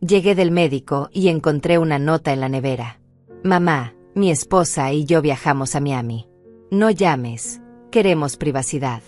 Llegué del médico y encontré una nota en la nevera. Mamá, mi esposa y yo viajamos a Miami. No llames, queremos privacidad.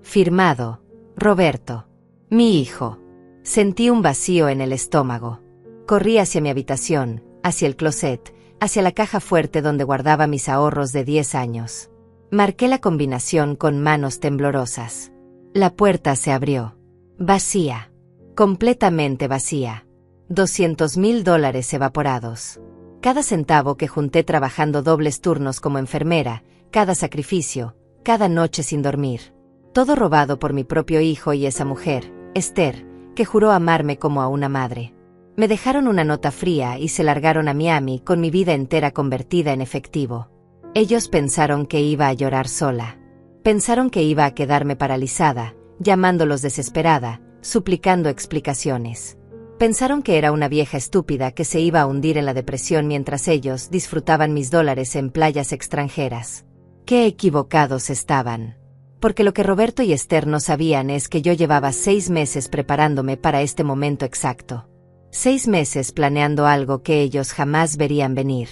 Firmado, Roberto. Mi hijo. Sentí un vacío en el estómago. Corrí hacia mi habitación, hacia el closet, hacia la caja fuerte donde guardaba mis ahorros de 10 años. Marqué la combinación con manos temblorosas. La puerta se abrió. Vacía. Completamente vacía. $200,000 evaporados. Cada centavo que junté trabajando dobles turnos como enfermera, cada sacrificio, cada noche sin dormir. Todo robado por mi propio hijo y esa mujer, Esther, que juró amarme como a una madre. Me dejaron una nota fría y se largaron a Miami con mi vida entera convertida en efectivo. Ellos pensaron que iba a llorar sola. Pensaron que iba a quedarme paralizada, llamándolos desesperada, suplicando explicaciones. Pensaron que era una vieja estúpida que se iba a hundir en la depresión mientras ellos disfrutaban mis dólares en playas extranjeras. ¡Qué equivocados estaban! Porque lo que Roberto y Esther no sabían es que yo llevaba 6 meses preparándome para este momento exacto. 6 meses planeando algo que ellos jamás verían venir.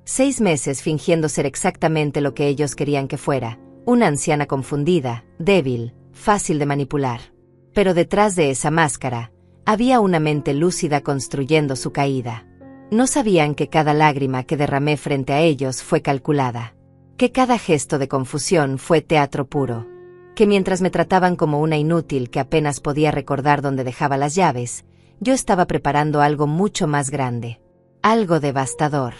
6 meses fingiendo ser exactamente lo que ellos querían que fuera, una anciana confundida, débil, fácil de manipular. Pero detrás de esa máscara, había una mente lúcida construyendo su caída. No sabían que cada lágrima que derramé frente a ellos fue calculada. Que cada gesto de confusión fue teatro puro. Que mientras me trataban como una inútil que apenas podía recordar dónde dejaba las llaves, yo estaba preparando algo mucho más grande. Algo devastador.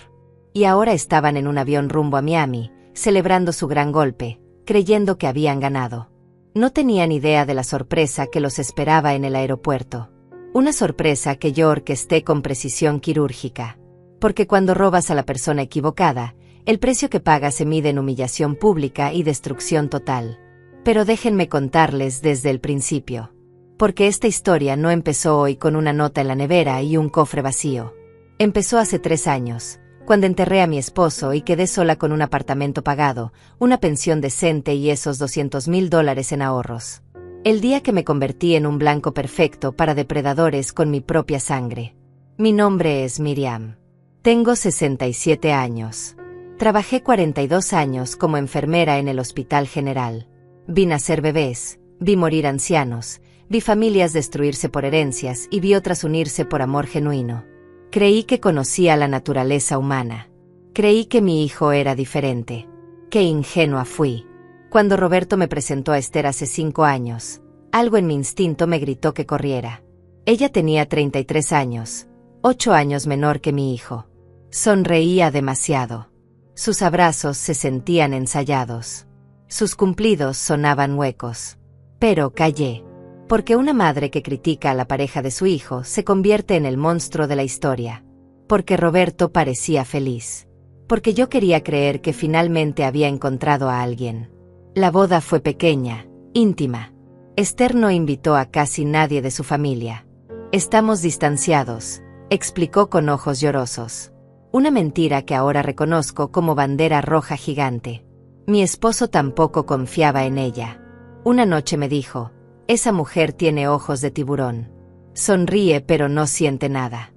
Y ahora estaban en un avión rumbo a Miami, celebrando su gran golpe, creyendo que habían ganado. No tenían idea de la sorpresa que los esperaba en el aeropuerto. Una sorpresa que yo orquesté con precisión quirúrgica. Porque cuando robas a la persona equivocada, el precio que pagas se mide en humillación pública y destrucción total. Pero déjenme contarles desde el principio. Porque esta historia no empezó hoy con una nota en la nevera y un cofre vacío. Empezó hace 3 años, cuando enterré a mi esposo y quedé sola con un apartamento pagado, una pensión decente y esos $200,000 en ahorros. El día que me convertí en un blanco perfecto para depredadores con mi propia sangre. Mi nombre es Miriam. Tengo 67 años. Trabajé 42 años como enfermera en el Hospital General. Vi nacer bebés, vi morir ancianos, vi familias destruirse por herencias y vi otras unirse por amor genuino. Creí que conocía la naturaleza humana. Creí que mi hijo era diferente. Qué ingenua fui. Cuando Roberto me presentó a Esther hace 5 años, algo en mi instinto me gritó que corriera. Ella tenía 33 años, 8 años menor que mi hijo. Sonreía demasiado. Sus abrazos se sentían ensayados. Sus cumplidos sonaban huecos. Pero callé. Porque una madre que critica a la pareja de su hijo se convierte en el monstruo de la historia. Porque Roberto parecía feliz. Porque yo quería creer que finalmente había encontrado a alguien. La boda fue pequeña, íntima. Esther no invitó a casi nadie de su familia. Estamos distanciados, explicó con ojos llorosos. Una mentira que ahora reconozco como bandera roja gigante. Mi esposo tampoco confiaba en ella. Una noche me dijo: esa mujer tiene ojos de tiburón. Sonríe pero no siente nada.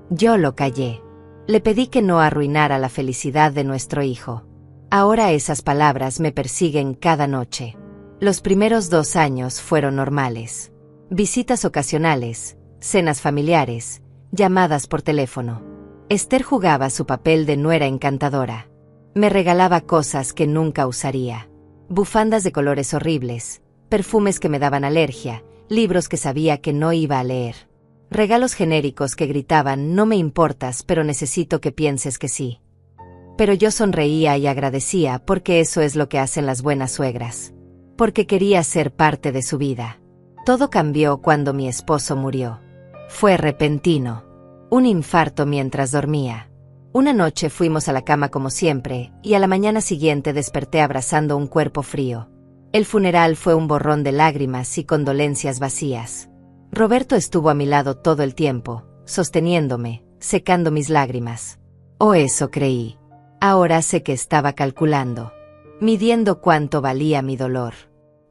Yo lo callé. Le pedí que no arruinara la felicidad de nuestro hijo. Ahora esas palabras me persiguen cada noche. Los primeros 2 años fueron normales. Visitas ocasionales, cenas familiares, llamadas por teléfono. Esther jugaba su papel de nuera encantadora. Me regalaba cosas que nunca usaría. Bufandas de colores horribles, perfumes que me daban alergia, libros que sabía que no iba a leer. Regalos genéricos que gritaban: no me importas, pero necesito que pienses que sí. Pero yo sonreía y agradecía porque eso es lo que hacen las buenas suegras. Porque quería ser parte de su vida. Todo cambió cuando mi esposo murió. Fue repentino. Un infarto mientras dormía. Una noche fuimos a la cama como siempre, y a la mañana siguiente desperté abrazando un cuerpo frío. El funeral fue un borrón de lágrimas y condolencias vacías. Roberto estuvo a mi lado todo el tiempo, sosteniéndome, secando mis lágrimas. O eso creí. Ahora sé que estaba calculando, midiendo cuánto valía mi dolor.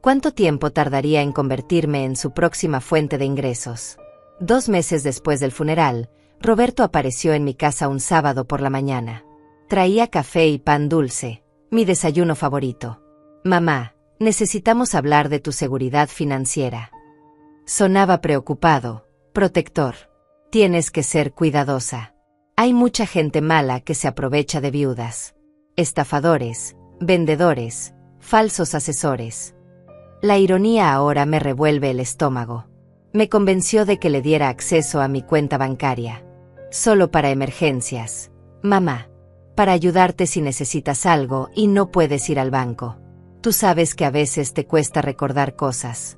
Cuánto tiempo tardaría en convertirme en su próxima fuente de ingresos. 2 meses después del funeral, Roberto apareció en mi casa un sábado por la mañana. Traía café y pan dulce, mi desayuno favorito. Mamá, necesitamos hablar de tu seguridad financiera. Sonaba preocupado, protector. Tienes que ser cuidadosa. Hay mucha gente mala que se aprovecha de viudas. Estafadores, vendedores, falsos asesores. La ironía ahora me revuelve el estómago. Me convenció de que le diera acceso a mi cuenta bancaria. Solo para emergencias. Mamá. Para ayudarte si necesitas algo y no puedes ir al banco. Tú sabes que a veces te cuesta recordar cosas.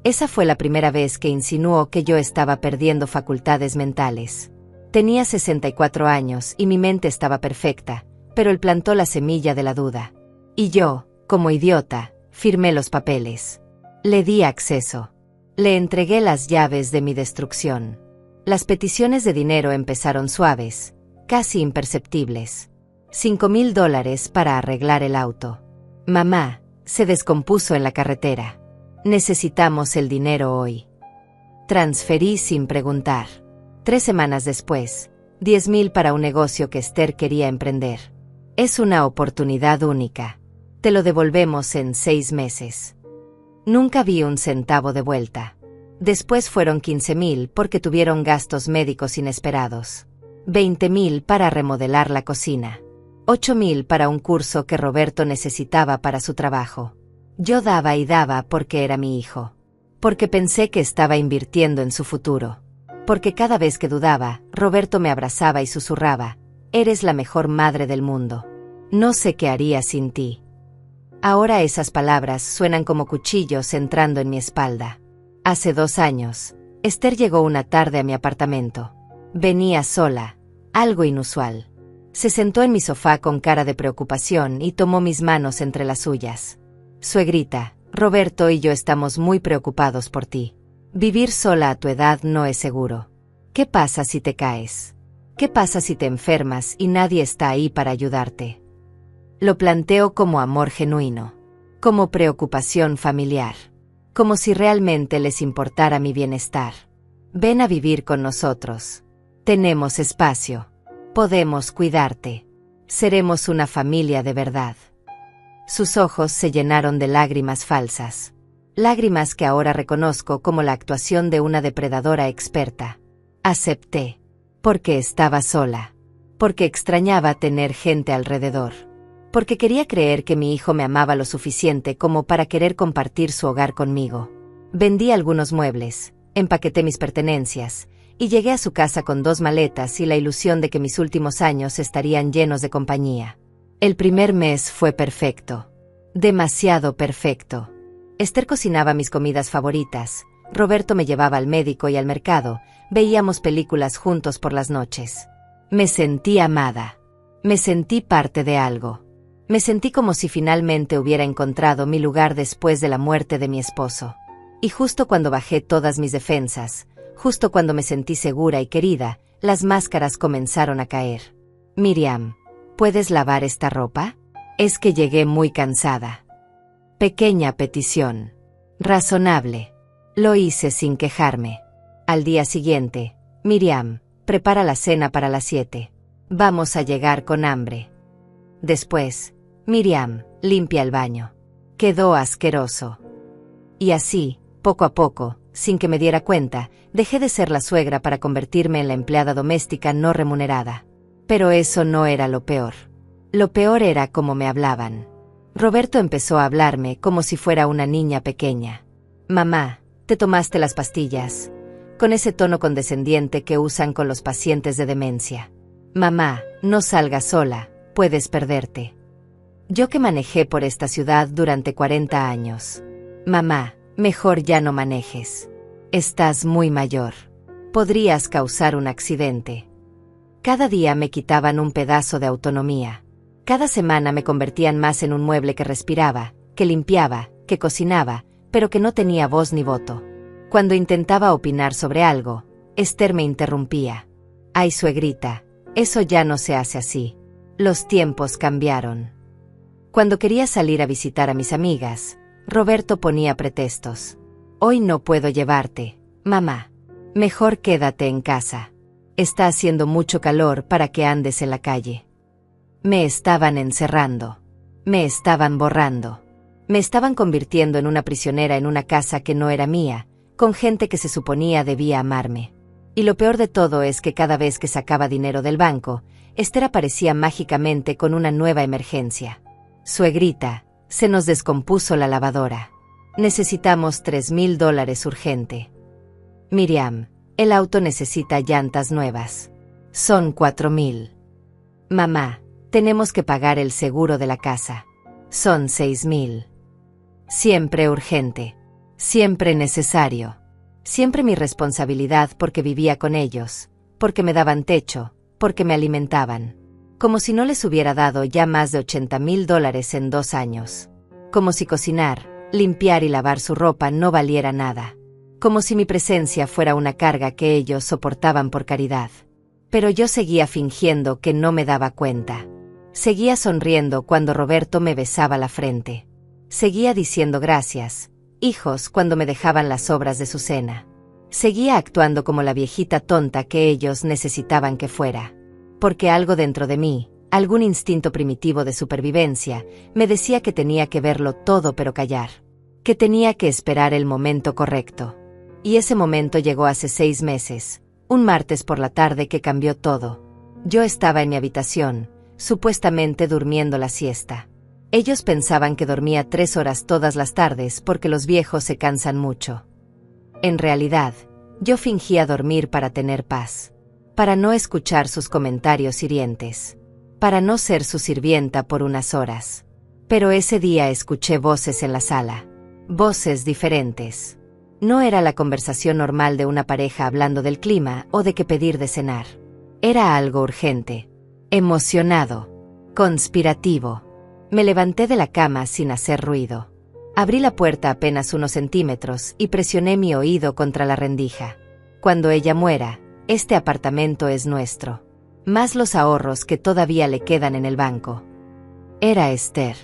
Esa fue la primera vez que insinuó que yo estaba perdiendo facultades mentales. Tenía 64 años y mi mente estaba perfecta, pero él plantó la semilla de la duda. Y yo, como idiota, firmé los papeles. Le di acceso. Le entregué las llaves de mi destrucción. Las peticiones de dinero empezaron suaves, casi imperceptibles. $5,000 para arreglar el auto. Mamá, se descompuso en la carretera. Necesitamos el dinero hoy. Transferí sin preguntar. 3 semanas después, 10,000 para un negocio que Esther quería emprender. Es una oportunidad única. Te lo devolvemos en 6 meses. Nunca vi un centavo de vuelta. Después fueron 15,000 porque tuvieron gastos médicos inesperados. 20,000 para remodelar la cocina. 8,000 para un curso que Roberto necesitaba para su trabajo. Yo daba y daba porque era mi hijo. Porque pensé que estaba invirtiendo en su futuro. Porque cada vez que dudaba, Roberto me abrazaba y susurraba, «Eres la mejor madre del mundo. No sé qué haría sin ti». Ahora esas palabras suenan como cuchillos entrando en mi espalda. Hace 2 años, Esther llegó una tarde a mi apartamento. Venía sola, algo inusual. Se sentó en mi sofá con cara de preocupación y tomó mis manos entre las suyas. Suegrita, Roberto y yo estamos muy preocupados por ti. Vivir sola a tu edad no es seguro. ¿Qué pasa si te caes? ¿Qué pasa si te enfermas y nadie está ahí para ayudarte? Lo planteo como amor genuino, como preocupación familiar, como si realmente les importara mi bienestar. Ven a vivir con nosotros. Tenemos espacio. Podemos cuidarte. Seremos una familia de verdad. Sus ojos se llenaron de lágrimas falsas. Lágrimas que ahora reconozco como la actuación de una depredadora experta. Acepté. Porque estaba sola. Porque extrañaba tener gente alrededor. Porque quería creer que mi hijo me amaba lo suficiente como para querer compartir su hogar conmigo. Vendí algunos muebles, empaqueté mis pertenencias, y llegué a su casa con 2 maletas y la ilusión de que mis últimos años estarían llenos de compañía. El primer mes fue perfecto. Demasiado perfecto. Esther cocinaba mis comidas favoritas, Roberto me llevaba al médico y al mercado, veíamos películas juntos por las noches. Me sentí amada. Me sentí parte de algo. Me sentí como si finalmente hubiera encontrado mi lugar después de la muerte de mi esposo. Y justo cuando bajé todas mis defensas, justo cuando me sentí segura y querida, las máscaras comenzaron a caer. Miriam, ¿puedes lavar esta ropa? Es que llegué muy cansada. Pequeña petición. Razonable. Lo hice sin quejarme. Al día siguiente, Miriam, prepara la cena para las 7. Vamos a llegar con hambre. Después, Miriam, limpia el baño. Quedó asqueroso. Y así, poco a poco, sin que me diera cuenta, dejé de ser la suegra para convertirme en la empleada doméstica no remunerada. Pero eso no era lo peor. Lo peor era cómo me hablaban. Roberto empezó a hablarme como si fuera una niña pequeña. Mamá, ¿te tomaste las pastillas? Con ese tono condescendiente que usan con los pacientes de demencia. Mamá, no salgas sola, puedes perderte. Yo que manejé por esta ciudad durante 40 años. Mamá, mejor ya no manejes. Estás muy mayor. Podrías causar un accidente. Cada día me quitaban un pedazo de autonomía. Cada semana me convertían más en un mueble que respiraba, que limpiaba, que cocinaba, pero que no tenía voz ni voto. Cuando intentaba opinar sobre algo, Esther me interrumpía. Ay, suegrita, eso ya no se hace así. Los tiempos cambiaron. Cuando quería salir a visitar a mis amigas, Roberto ponía pretextos. Hoy no puedo llevarte, mamá. Mejor quédate en casa. Está haciendo mucho calor para que andes en la calle. Me estaban encerrando. Me estaban borrando. Me estaban convirtiendo en una prisionera en una casa que no era mía, con gente que se suponía debía amarme. Y lo peor de todo es que cada vez que sacaba dinero del banco, Esther aparecía mágicamente con una nueva emergencia. Suegrita, se nos descompuso la lavadora. Necesitamos $3,000 urgente. Miriam, el auto necesita llantas nuevas. Son 4,000. Mamá, tenemos que pagar el seguro de la casa. Son 6,000. Siempre urgente. Siempre necesario. Siempre mi responsabilidad porque vivía con ellos, porque me daban techo, porque me alimentaban. Como si no les hubiera dado ya más de $80,000 en 2 años. Como si cocinar, limpiar y lavar su ropa no valiera nada. Como si mi presencia fuera una carga que ellos soportaban por caridad. Pero yo seguía fingiendo que no me daba cuenta. Seguía sonriendo cuando Roberto me besaba la frente. Seguía diciendo gracias, hijos, cuando me dejaban las sobras de su cena. Seguía actuando como la viejita tonta que ellos necesitaban que fuera. Porque algo dentro de mí, algún instinto primitivo de supervivencia, me decía que tenía que verlo todo pero callar. Que tenía que esperar el momento correcto. Y ese momento llegó hace 6 meses, un martes por la tarde que cambió todo. Yo estaba en mi habitación, supuestamente durmiendo la siesta. Ellos pensaban que dormía 3 horas todas las tardes porque los viejos se cansan mucho. En realidad, yo fingía dormir para tener paz. Para no escuchar sus comentarios hirientes. Para no ser su sirvienta por unas horas. Pero ese día escuché voces en la sala. Voces diferentes. No era la conversación normal de una pareja hablando del clima o de qué pedir de cenar. Era algo urgente. Emocionado. Conspirativo. Me levanté de la cama sin hacer ruido. Abrí la puerta apenas unos centímetros y presioné mi oído contra la rendija. Cuando ella muera, este apartamento es nuestro. Más los ahorros que todavía le quedan en el banco. Era Esther.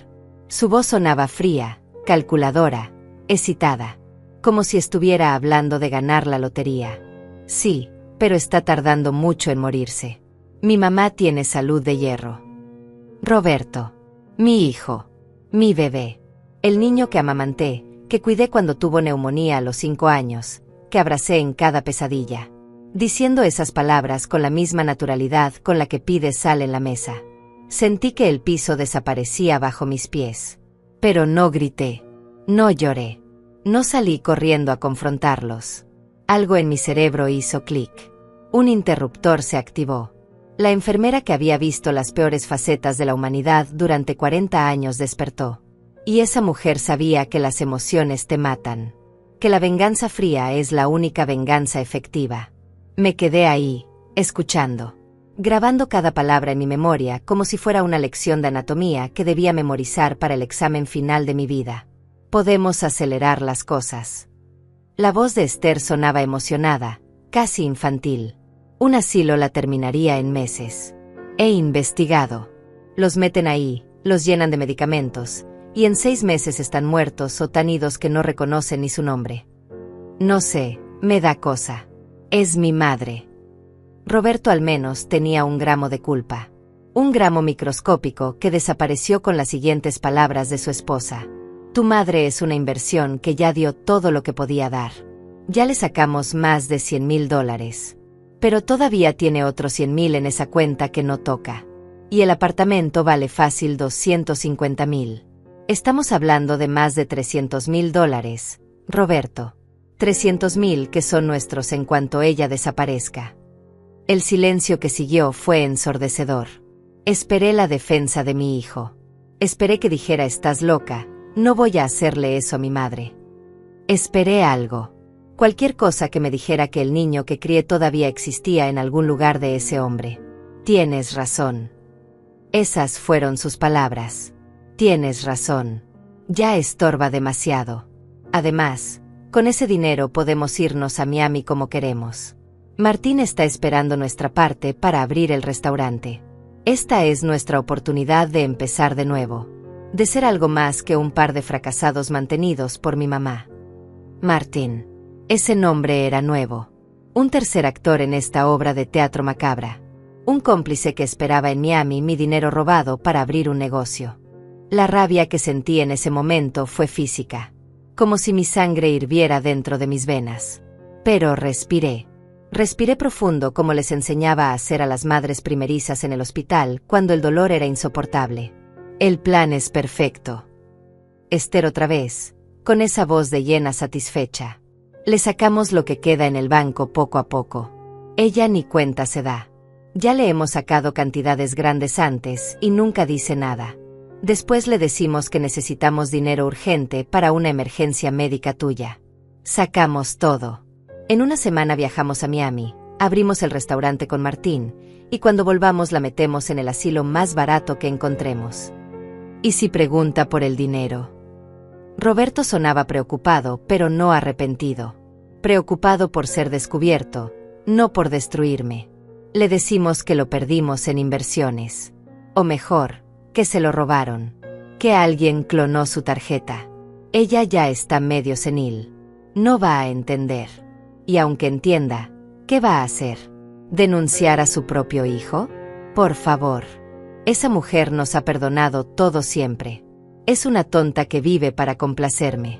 Su voz sonaba fría, calculadora, excitada. Como si estuviera hablando de ganar la lotería. Sí, pero está tardando mucho en morirse. Mi mamá tiene salud de hierro. Roberto. Mi hijo. Mi bebé. El niño que amamanté, que cuidé cuando tuvo neumonía a los 5 años, que abracé en cada pesadilla. Diciendo esas palabras con la misma naturalidad con la que pides sal en la mesa. Sentí que el piso desaparecía bajo mis pies. Pero no grité. No lloré. No salí corriendo a confrontarlos. Algo en mi cerebro hizo clic. Un interruptor se activó. La enfermera que había visto las peores facetas de la humanidad durante 40 años despertó. Y esa mujer sabía que las emociones te matan. Que la venganza fría es la única venganza efectiva. Me quedé ahí, escuchando. Grabando cada palabra en mi memoria como si fuera una lección de anatomía que debía memorizar para el examen final de mi vida. Podemos acelerar las cosas. La voz de Esther sonaba emocionada, casi infantil. Un asilo la terminaría en meses. He investigado. Los meten ahí, los llenan de medicamentos, y en 6 meses están muertos o tan idos que no reconocen ni su nombre. No sé, me da cosa. Es mi madre. Roberto al menos tenía 1 gramo de culpa. 1 gramo microscópico que desapareció con las siguientes palabras de su esposa. Tu madre es una inversión que ya dio todo lo que podía dar. Ya le sacamos más de $100,000. Pero todavía tiene otros 100,000 en esa cuenta que no toca. Y el apartamento vale fácil 250,000. Estamos hablando de más de $300,000, Roberto. 300,000 que son nuestros en cuanto ella desaparezca. El silencio que siguió fue ensordecedor. Esperé la defensa de mi hijo. Esperé que dijera estás loca, no voy a hacerle eso a mi madre. Esperé algo. Cualquier cosa que me dijera que el niño que crié todavía existía en algún lugar de ese hombre. Tienes razón. Esas fueron sus palabras. Tienes razón. Ya estorba demasiado. Además, con ese dinero podemos irnos a Miami como queremos. Martín está esperando nuestra parte para abrir el restaurante. Esta es nuestra oportunidad de empezar de nuevo. De ser algo más que un par de fracasados mantenidos por mi mamá. Martín. Ese nombre era nuevo. Un tercer actor en esta obra de teatro macabra. Un cómplice que esperaba en Miami mi dinero robado para abrir un negocio. La rabia que sentí en ese momento fue física. Como si mi sangre hirviera dentro de mis venas. Pero respiré. Respiré profundo como les enseñaba a hacer a las madres primerizas en el hospital cuando el dolor era insoportable. El plan es perfecto. Esther otra vez, con esa voz de llena satisfecha. Le sacamos lo que queda en el banco poco a poco. Ella ni cuenta se da. Ya le hemos sacado cantidades grandes antes y nunca dice nada. Después le decimos que necesitamos dinero urgente para una emergencia médica tuya. Sacamos todo. En una semana viajamos a Miami, abrimos el restaurante con Martín, y cuando volvamos la metemos en el asilo más barato que encontremos. ¿Y si pregunta por el dinero? Roberto sonaba preocupado, pero no arrepentido. Preocupado por ser descubierto, no por destruirme. Le decimos que lo perdimos en inversiones. O mejor, que se lo robaron. Que alguien clonó su tarjeta. Ella ya está medio senil. No va a entender. Y aunque entienda, ¿qué va a hacer? ¿Denunciar a su propio hijo? Por favor. Esa mujer nos ha perdonado todo siempre. Es una tonta que vive para complacerme.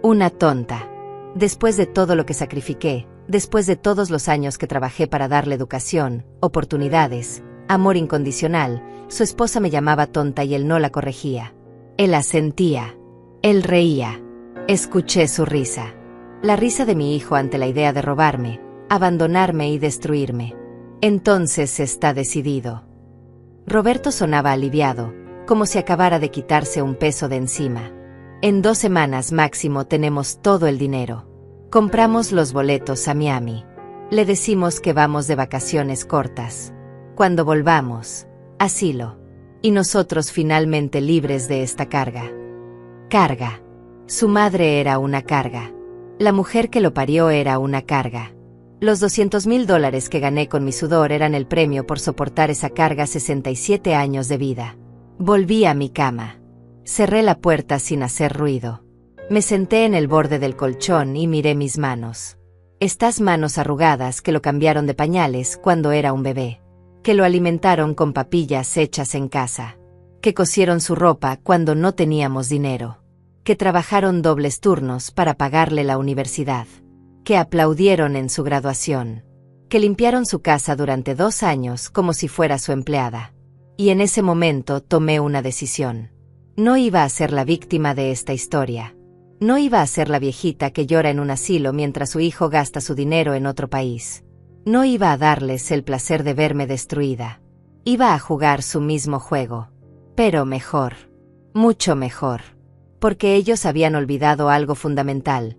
Una tonta. Después de todo lo que sacrifiqué, después de todos los años que trabajé para darle educación, oportunidades, amor incondicional, su esposa me llamaba tonta y él no la corregía. Él asentía. Él reía. Escuché su risa. La risa de mi hijo ante la idea de robarme, abandonarme y destruirme. Entonces está decidido. Roberto sonaba aliviado, como si acabara de quitarse un peso de encima. En 2 semanas máximo tenemos todo el dinero. Compramos los boletos a Miami. Le decimos que vamos de vacaciones cortas. Cuando volvamos, asilo. Y nosotros finalmente libres de esta carga. Carga. Su madre era una carga. La mujer que lo parió era una carga. Los $200,000 que gané con mi sudor eran el premio por soportar esa carga 67 años de vida. Volví a mi cama. Cerré la puerta sin hacer ruido. Me senté en el borde del colchón y miré mis manos. Estas manos arrugadas que lo cambiaron de pañales cuando era un bebé. Que lo alimentaron con papillas hechas en casa. Que cosieron su ropa cuando no teníamos dinero. Que trabajaron dobles turnos para pagarle la universidad. Que aplaudieron en su graduación. Que limpiaron su casa durante 2 años como si fuera su empleada. Y en ese momento tomé una decisión. No iba a ser la víctima de esta historia. No iba a ser la viejita que llora en un asilo mientras su hijo gasta su dinero en otro país. No iba a darles el placer de verme destruida. Iba a jugar su mismo juego. Pero mejor. Mucho mejor. Porque ellos habían olvidado algo fundamental.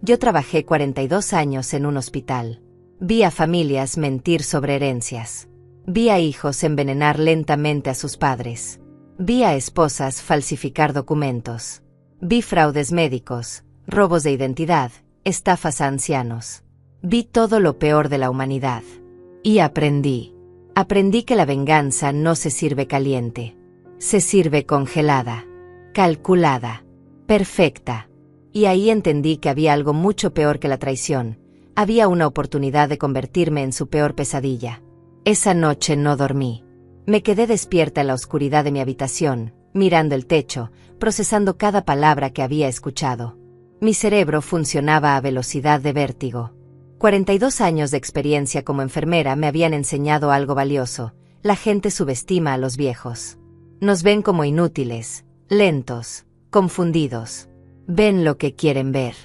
Yo trabajé 42 años en un hospital. Vi a familias mentir sobre herencias. Vi a hijos envenenar lentamente a sus padres. Vi a esposas falsificar documentos. Vi fraudes médicos, robos de identidad, estafas a ancianos. Vi todo lo peor de la humanidad. Y aprendí. Aprendí que la venganza no se sirve caliente. Se sirve congelada. Calculada. Perfecta. Y ahí entendí que había algo mucho peor que la traición. Había una oportunidad de convertirme en su peor pesadilla. Esa noche no dormí. Me quedé despierta en la oscuridad de mi habitación, mirando el techo, procesando cada palabra que había escuchado. Mi cerebro funcionaba a velocidad de vértigo. 42 años de experiencia como enfermera me habían enseñado algo valioso. La gente subestima a los viejos. Nos ven como inútiles, lentos, confundidos. Ven lo que quieren ver.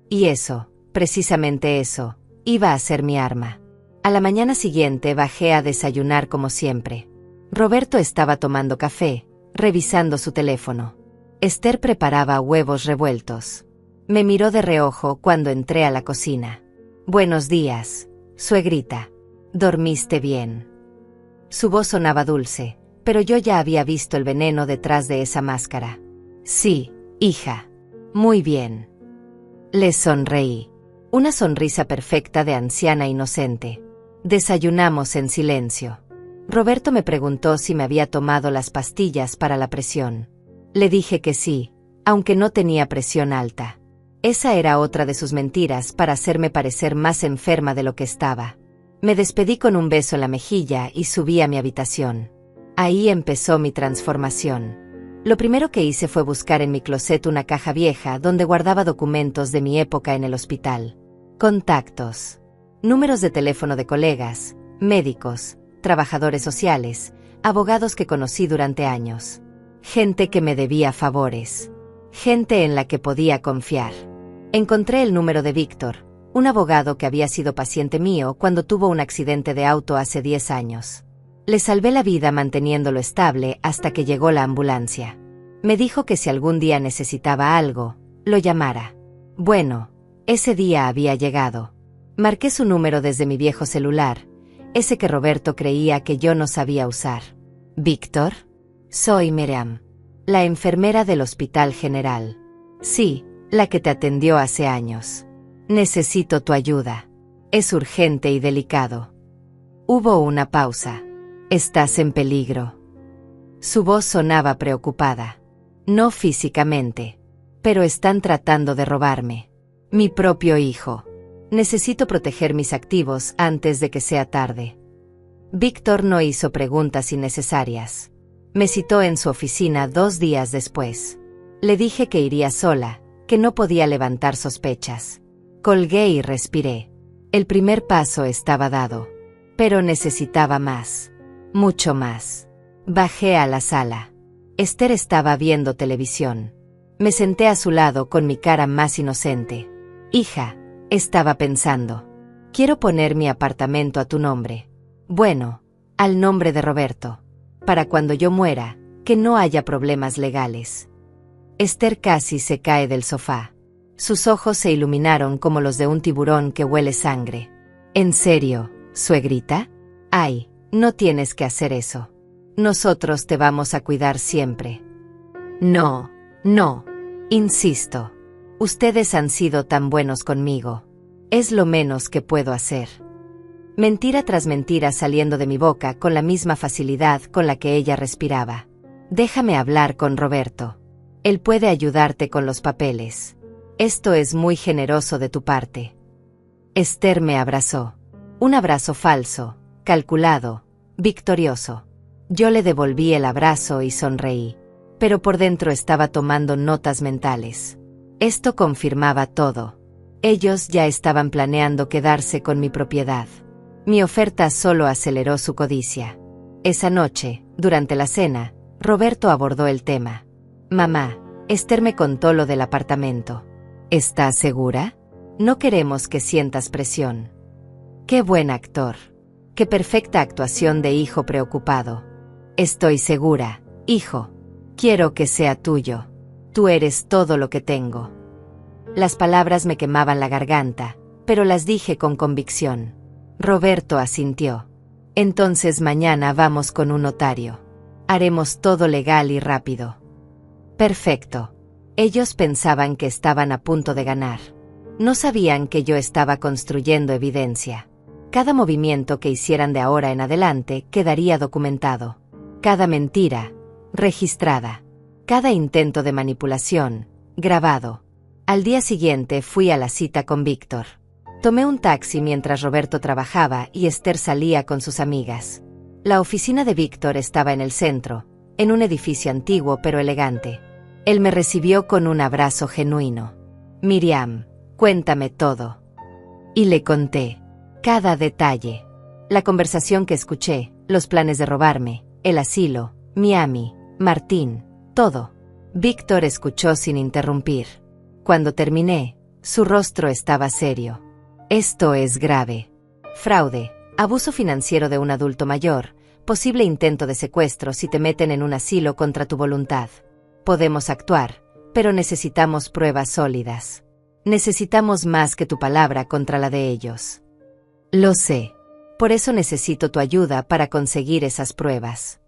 Y eso, precisamente eso, iba a ser mi arma. A la mañana siguiente bajé a desayunar como siempre. Roberto estaba tomando café, revisando su teléfono. Esther preparaba huevos revueltos. Me miró de reojo cuando entré a la cocina. Buenos días, suegrita. ¿Dormiste bien? Su voz sonaba dulce, pero yo ya había visto el veneno detrás de esa máscara. Sí, hija. Muy bien. Le sonreí. Una sonrisa perfecta de anciana inocente. Desayunamos en silencio. Roberto me preguntó si me había tomado las pastillas para la presión. Le dije que sí, aunque no tenía presión alta. Esa era otra de sus mentiras para hacerme parecer más enferma de lo que estaba. Me despedí con un beso en la mejilla y subí a mi habitación. Ahí empezó mi transformación. Lo primero que hice fue buscar en mi closet una caja vieja donde guardaba documentos de mi época en el hospital. Contactos. Números de teléfono de colegas, médicos, trabajadores sociales, abogados que conocí durante años. Gente que me debía favores. Gente en la que podía confiar. Encontré el número de Víctor, un abogado que había sido paciente mío cuando tuvo un accidente de auto hace 10 años. Le salvé la vida manteniéndolo estable hasta que llegó la ambulancia. Me dijo que si algún día necesitaba algo, lo llamara. Bueno, ese día había llegado. Marqué su número desde mi viejo celular, ese que Roberto creía que yo no sabía usar. ¿Víctor? Soy Miriam, la enfermera del Hospital General. Sí, la que te atendió hace años. Necesito tu ayuda. Es urgente y delicado. Hubo una pausa. Estás en peligro. Su voz sonaba preocupada. No físicamente. Pero están tratando de robarme. Mi propio hijo. Necesito proteger mis activos antes de que sea tarde. Víctor no hizo preguntas innecesarias. Me citó en su oficina 2 días después. Le dije que iría sola, que no podía levantar sospechas. Colgué y respiré. El primer paso estaba dado. Pero necesitaba más. Mucho más. Bajé a la sala. Esther estaba viendo televisión. Me senté a su lado con mi cara más inocente. Hija, estaba pensando. Quiero poner mi apartamento a tu nombre. Bueno, al nombre de Roberto. Para cuando yo muera, que no haya problemas legales. Esther casi se cae del sofá. Sus ojos se iluminaron como los de un tiburón que huele sangre. ¿En serio, suegrita? Ay, no tienes que hacer eso. Nosotros te vamos a cuidar siempre. No, no. Insisto. Ustedes han sido tan buenos conmigo. Es lo menos que puedo hacer. Mentira tras mentira saliendo de mi boca con la misma facilidad con la que ella respiraba. Déjame hablar con Roberto. Él puede ayudarte con los papeles. Esto es muy generoso de tu parte. Esther me abrazó. Un abrazo falso, calculado, victorioso. Yo le devolví el abrazo y sonreí. Pero por dentro estaba tomando notas mentales. Esto confirmaba todo. Ellos ya estaban planeando quedarse con mi propiedad. Mi oferta solo aceleró su codicia. Esa noche, durante la cena, Roberto abordó el tema. Mamá, Esther me contó lo del apartamento. ¿Estás segura? No queremos que sientas presión. Qué buen actor. Qué perfecta actuación de hijo preocupado. Estoy segura, hijo. Quiero que sea tuyo. Tú eres todo lo que tengo. Las palabras me quemaban la garganta, pero las dije con convicción. Roberto asintió. Entonces mañana vamos con un notario. Haremos todo legal y rápido. Perfecto. Ellos pensaban que estaban a punto de ganar. No sabían que yo estaba construyendo evidencia. Cada movimiento que hicieran de ahora en adelante quedaría documentado. Cada mentira, registrada. Cada intento de manipulación, grabado. Al día siguiente fui a la cita con Víctor. Tomé un taxi mientras Roberto trabajaba y Esther salía con sus amigas. La oficina de Víctor estaba en el centro, en un edificio antiguo pero elegante. Él me recibió con un abrazo genuino. Miriam, cuéntame todo. Y le conté. Cada detalle. La conversación que escuché, los planes de robarme, el asilo, Miami, Martín, todo. Víctor escuchó sin interrumpir. Cuando terminé, su rostro estaba serio. Esto es grave. Fraude, abuso financiero de un adulto mayor, posible intento de secuestro si te meten en un asilo contra tu voluntad. Podemos actuar, pero necesitamos pruebas sólidas. Necesitamos más que tu palabra contra la de ellos. Lo sé. Por eso necesito tu ayuda para conseguir esas pruebas.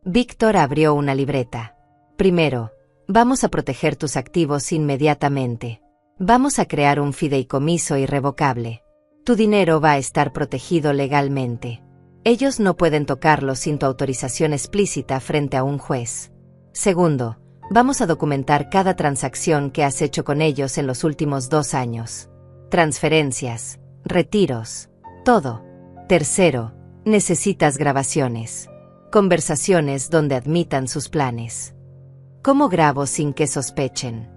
Víctor abrió una libreta. Primero, vamos a proteger tus activos inmediatamente. Vamos a crear un fideicomiso irrevocable. Tu dinero va a estar protegido legalmente. Ellos no pueden tocarlo sin tu autorización explícita frente a un juez. Segundo, Vamos a documentar cada transacción que has hecho con ellos en los últimos 2 años. Transferencias, retiros, todo. Tercero, necesitas grabaciones. Conversaciones donde admitan sus planes. ¿Cómo grabo sin que sospechen?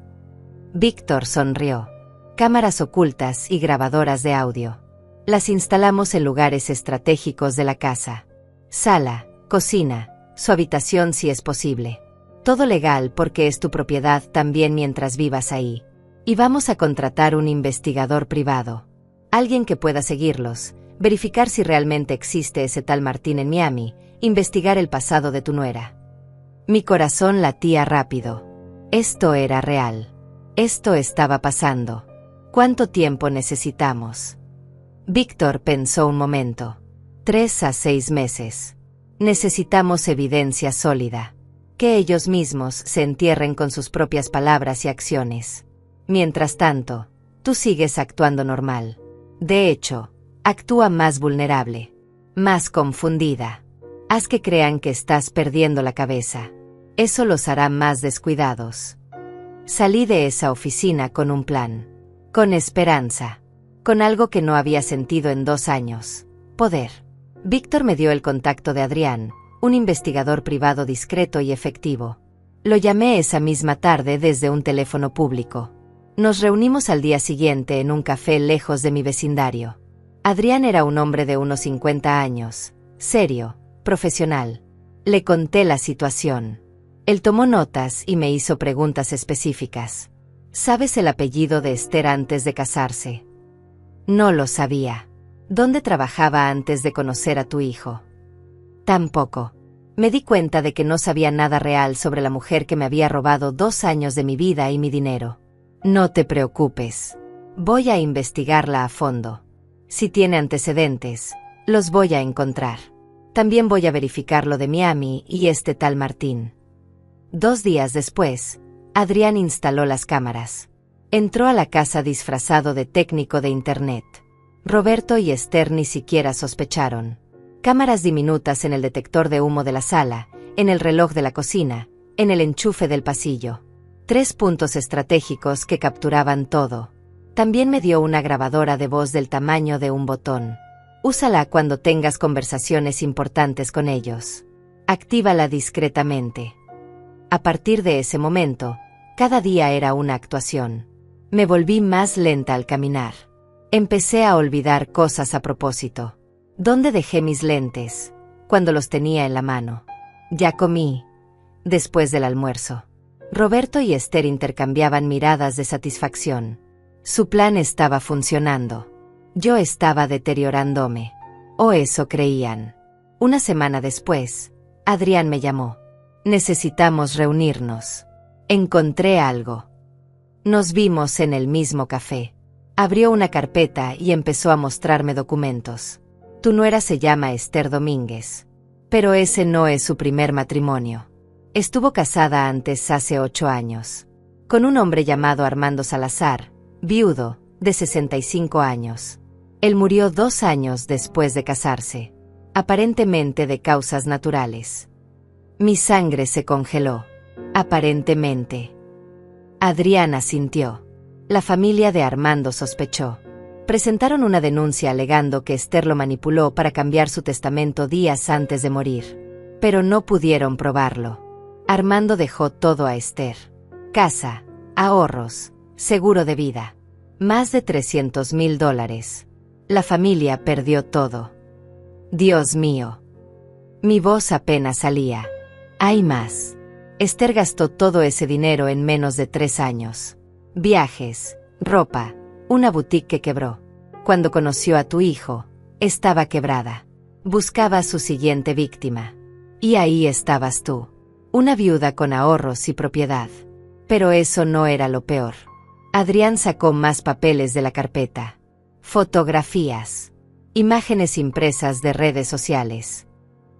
Víctor sonrió. Cámaras ocultas y grabadoras de audio. Las instalamos en lugares estratégicos de la casa. Sala, cocina, su habitación si es posible. Todo legal porque es tu propiedad también mientras vivas ahí. Y vamos a contratar un investigador privado. Alguien que pueda seguirlos, verificar si realmente existe ese tal Martín en Miami, investigar el pasado de tu nuera. Mi corazón latía rápido. Esto era real. Esto estaba pasando. ¿Cuánto tiempo necesitamos? Víctor pensó un momento. 3 a 6 meses. Necesitamos evidencia sólida. Que ellos mismos se entierren con sus propias palabras y acciones. Mientras tanto, tú sigues actuando normal. De hecho, actúa más vulnerable, más confundida. Haz que crean que estás perdiendo la cabeza. Eso los hará más descuidados. Salí de esa oficina con un plan. Con esperanza. Con algo que no había sentido en 2 años. Poder. Víctor me dio el contacto de Adrián, un investigador privado discreto y efectivo. Lo llamé esa misma tarde desde un teléfono público. Nos reunimos al día siguiente en un café lejos de mi vecindario. Adrián era un hombre de unos 50 años, serio, profesional. Le conté la situación. Él tomó notas y me hizo preguntas específicas. ¿Sabes el apellido de Esther antes de casarse? No lo sabía. ¿Dónde trabajaba antes de conocer a tu hijo? Tampoco. Me di cuenta de que no sabía nada real sobre la mujer que me había robado 2 años de mi vida y mi dinero. No te preocupes. Voy a investigarla a fondo. Si tiene antecedentes, los voy a encontrar. También voy a verificar lo de Miami y este tal Martín. 2 días después, Adrián instaló las cámaras. Entró a la casa disfrazado de técnico de internet. Roberto y Esther ni siquiera sospecharon. Cámaras diminutas en el detector de humo de la sala, en el reloj de la cocina, en el enchufe del pasillo. 3 puntos estratégicos que capturaban todo. También me dio una grabadora de voz del tamaño de un botón. Úsala cuando tengas conversaciones importantes con ellos. Actívala discretamente. A partir de ese momento, cada día era una actuación. Me volví más lenta al caminar. Empecé a olvidar cosas a propósito. ¿Dónde dejé mis lentes? Cuando los tenía en la mano. Ya comí. Después del almuerzo. Roberto y Esther intercambiaban miradas de satisfacción. Su plan estaba funcionando. Yo estaba deteriorándome. O eso creían. Una semana después, Adrián me llamó. Necesitamos reunirnos. Encontré algo. Nos vimos en el mismo café. Abrió una carpeta y empezó a mostrarme documentos. Tu nuera se llama Esther Domínguez. Pero ese no es su primer matrimonio. Estuvo casada antes hace 8 años. Con un hombre llamado Armando Salazar, viudo, de 65 años. Él murió 2 años después de casarse. Aparentemente de causas naturales. Mi sangre se congeló. Aparentemente. Adrián asintió. La familia de Armando sospechó. Presentaron una denuncia alegando que Esther lo manipuló para cambiar su testamento días antes de morir. Pero no pudieron probarlo. Armando dejó todo a Esther. Casa, ahorros, seguro de vida. Más de $300,000. La familia perdió todo. Dios mío. Mi voz apenas salía. Hay más. Esther gastó todo ese dinero en menos de 3 años. Viajes, ropa, una boutique que quebró. Cuando conoció a tu hijo, estaba quebrada. Buscaba a su siguiente víctima. Y ahí estabas tú. Una viuda con ahorros y propiedad. Pero eso no era lo peor. Adrián sacó más papeles de la carpeta. Fotografías. Imágenes impresas de redes sociales.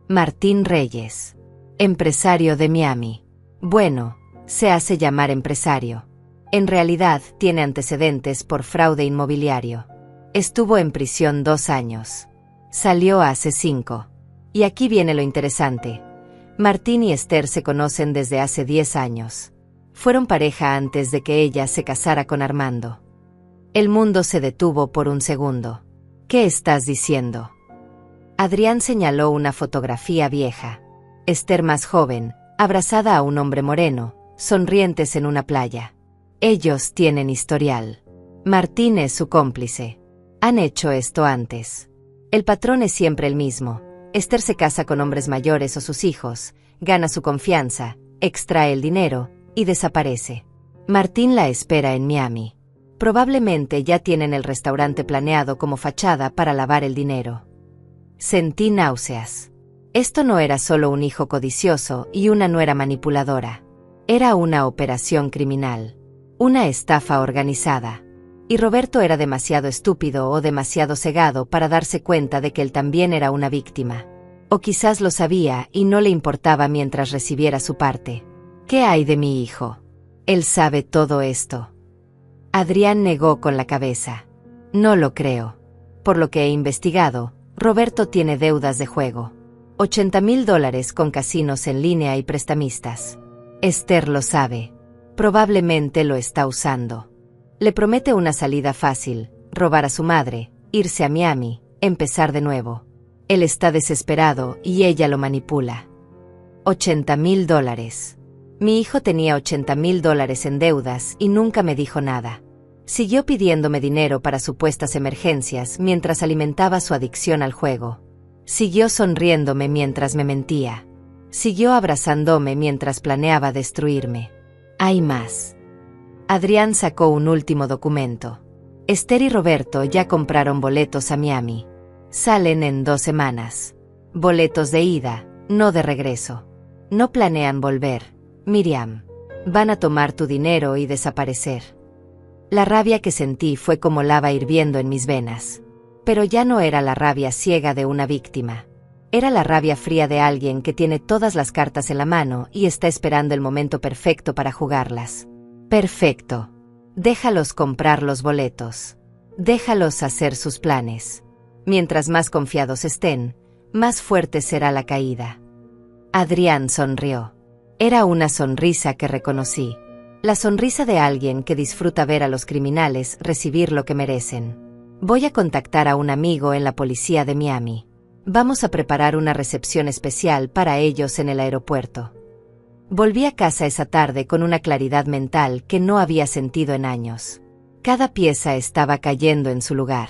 Martín Reyes. Empresario de Miami. Bueno, se hace llamar empresario. En realidad tiene antecedentes por fraude inmobiliario. Estuvo en prisión 2 años. Salió hace 5. Y aquí viene lo interesante. Martín y Esther se conocen desde hace 10 años. Fueron pareja antes de que ella se casara con Armando. El mundo se detuvo por un segundo. ¿Qué estás diciendo? Adrián señaló una fotografía vieja. Esther más joven, abrazada a un hombre moreno, sonrientes en una playa. Ellos tienen historial. Martín es su cómplice. Han hecho esto antes. El patrón es siempre el mismo. Esther se casa con hombres mayores o sus hijos, gana su confianza, extrae el dinero y desaparece. Martín la espera en Miami. Probablemente ya tienen el restaurante planeado como fachada para lavar el dinero. Sentí náuseas. Esto no era solo un hijo codicioso y una nuera manipuladora. Era una operación criminal. Una estafa organizada. Y Roberto era demasiado estúpido o demasiado cegado para darse cuenta de que él también era una víctima. O quizás lo sabía y no le importaba mientras recibiera su parte. ¿Qué hay de mi hijo? Él sabe todo esto. Adrián negó con la cabeza. No lo creo. Por lo que he investigado, Roberto tiene deudas de juego. $80,000 con casinos en línea y prestamistas. Esther lo sabe. Probablemente lo está usando. Le promete una salida fácil, robar a su madre, irse a Miami, empezar de nuevo. Él está desesperado y ella lo manipula. $80,000. Mi hijo tenía $80,000 en deudas y nunca me dijo nada. Siguió pidiéndome dinero para supuestas emergencias mientras alimentaba su adicción al juego. Siguió sonriéndome mientras me mentía. Siguió abrazándome mientras planeaba destruirme. Hay más. Adrián sacó un último documento. Esther y Roberto ya compraron boletos a Miami. Salen en 2 semanas. Boletos de ida, no de regreso. No planean volver, Miriam. Van a tomar tu dinero y desaparecer. La rabia que sentí fue como lava hirviendo en mis venas. Pero ya no era la rabia ciega de una víctima. Era la rabia fría de alguien que tiene todas las cartas en la mano y está esperando el momento perfecto para jugarlas. Perfecto. Déjalos comprar los boletos. Déjalos hacer sus planes. Mientras más confiados estén, más fuerte será la caída. Adrián sonrió. Era una sonrisa que reconocí. La sonrisa de alguien que disfruta ver a los criminales recibir lo que merecen. Voy a contactar a un amigo en la policía de Miami. Vamos a preparar una recepción especial para ellos en el aeropuerto. Volví a casa esa tarde con una claridad mental que no había sentido en años. Cada pieza estaba cayendo en su lugar.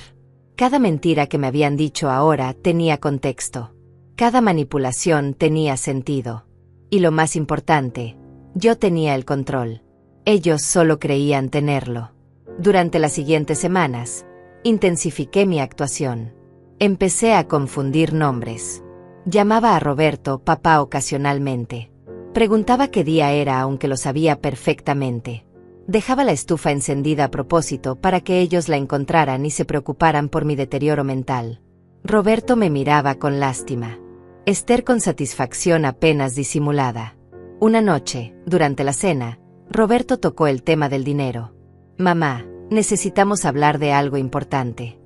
Cada mentira que me habían dicho ahora tenía contexto. Cada manipulación tenía sentido. Y lo más importante, yo tenía el control. Ellos solo creían tenerlo. Durante las siguientes semanas, intensifiqué mi actuación. Empecé a confundir nombres. Llamaba a Roberto papá ocasionalmente. Preguntaba qué día era aunque lo sabía perfectamente. Dejaba la estufa encendida a propósito para que ellos la encontraran y se preocuparan por mi deterioro mental. Roberto me miraba con lástima. Esther con satisfacción apenas disimulada. Una noche, durante la cena, Roberto tocó el tema del dinero. Mamá, necesitamos hablar de algo importante.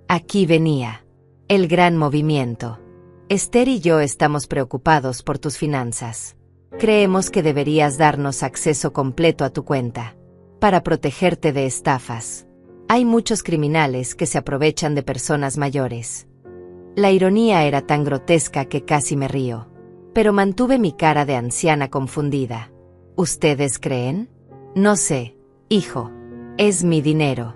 Aquí venía. El gran movimiento. Esther y yo estamos preocupados por tus finanzas. Creemos que deberías darnos acceso completo a tu cuenta. Para protegerte de estafas. Hay muchos criminales que se aprovechan de personas mayores. La ironía era tan grotesca que casi me río. Pero mantuve mi cara de anciana confundida. ¿Ustedes creen? No sé, hijo. Es mi dinero.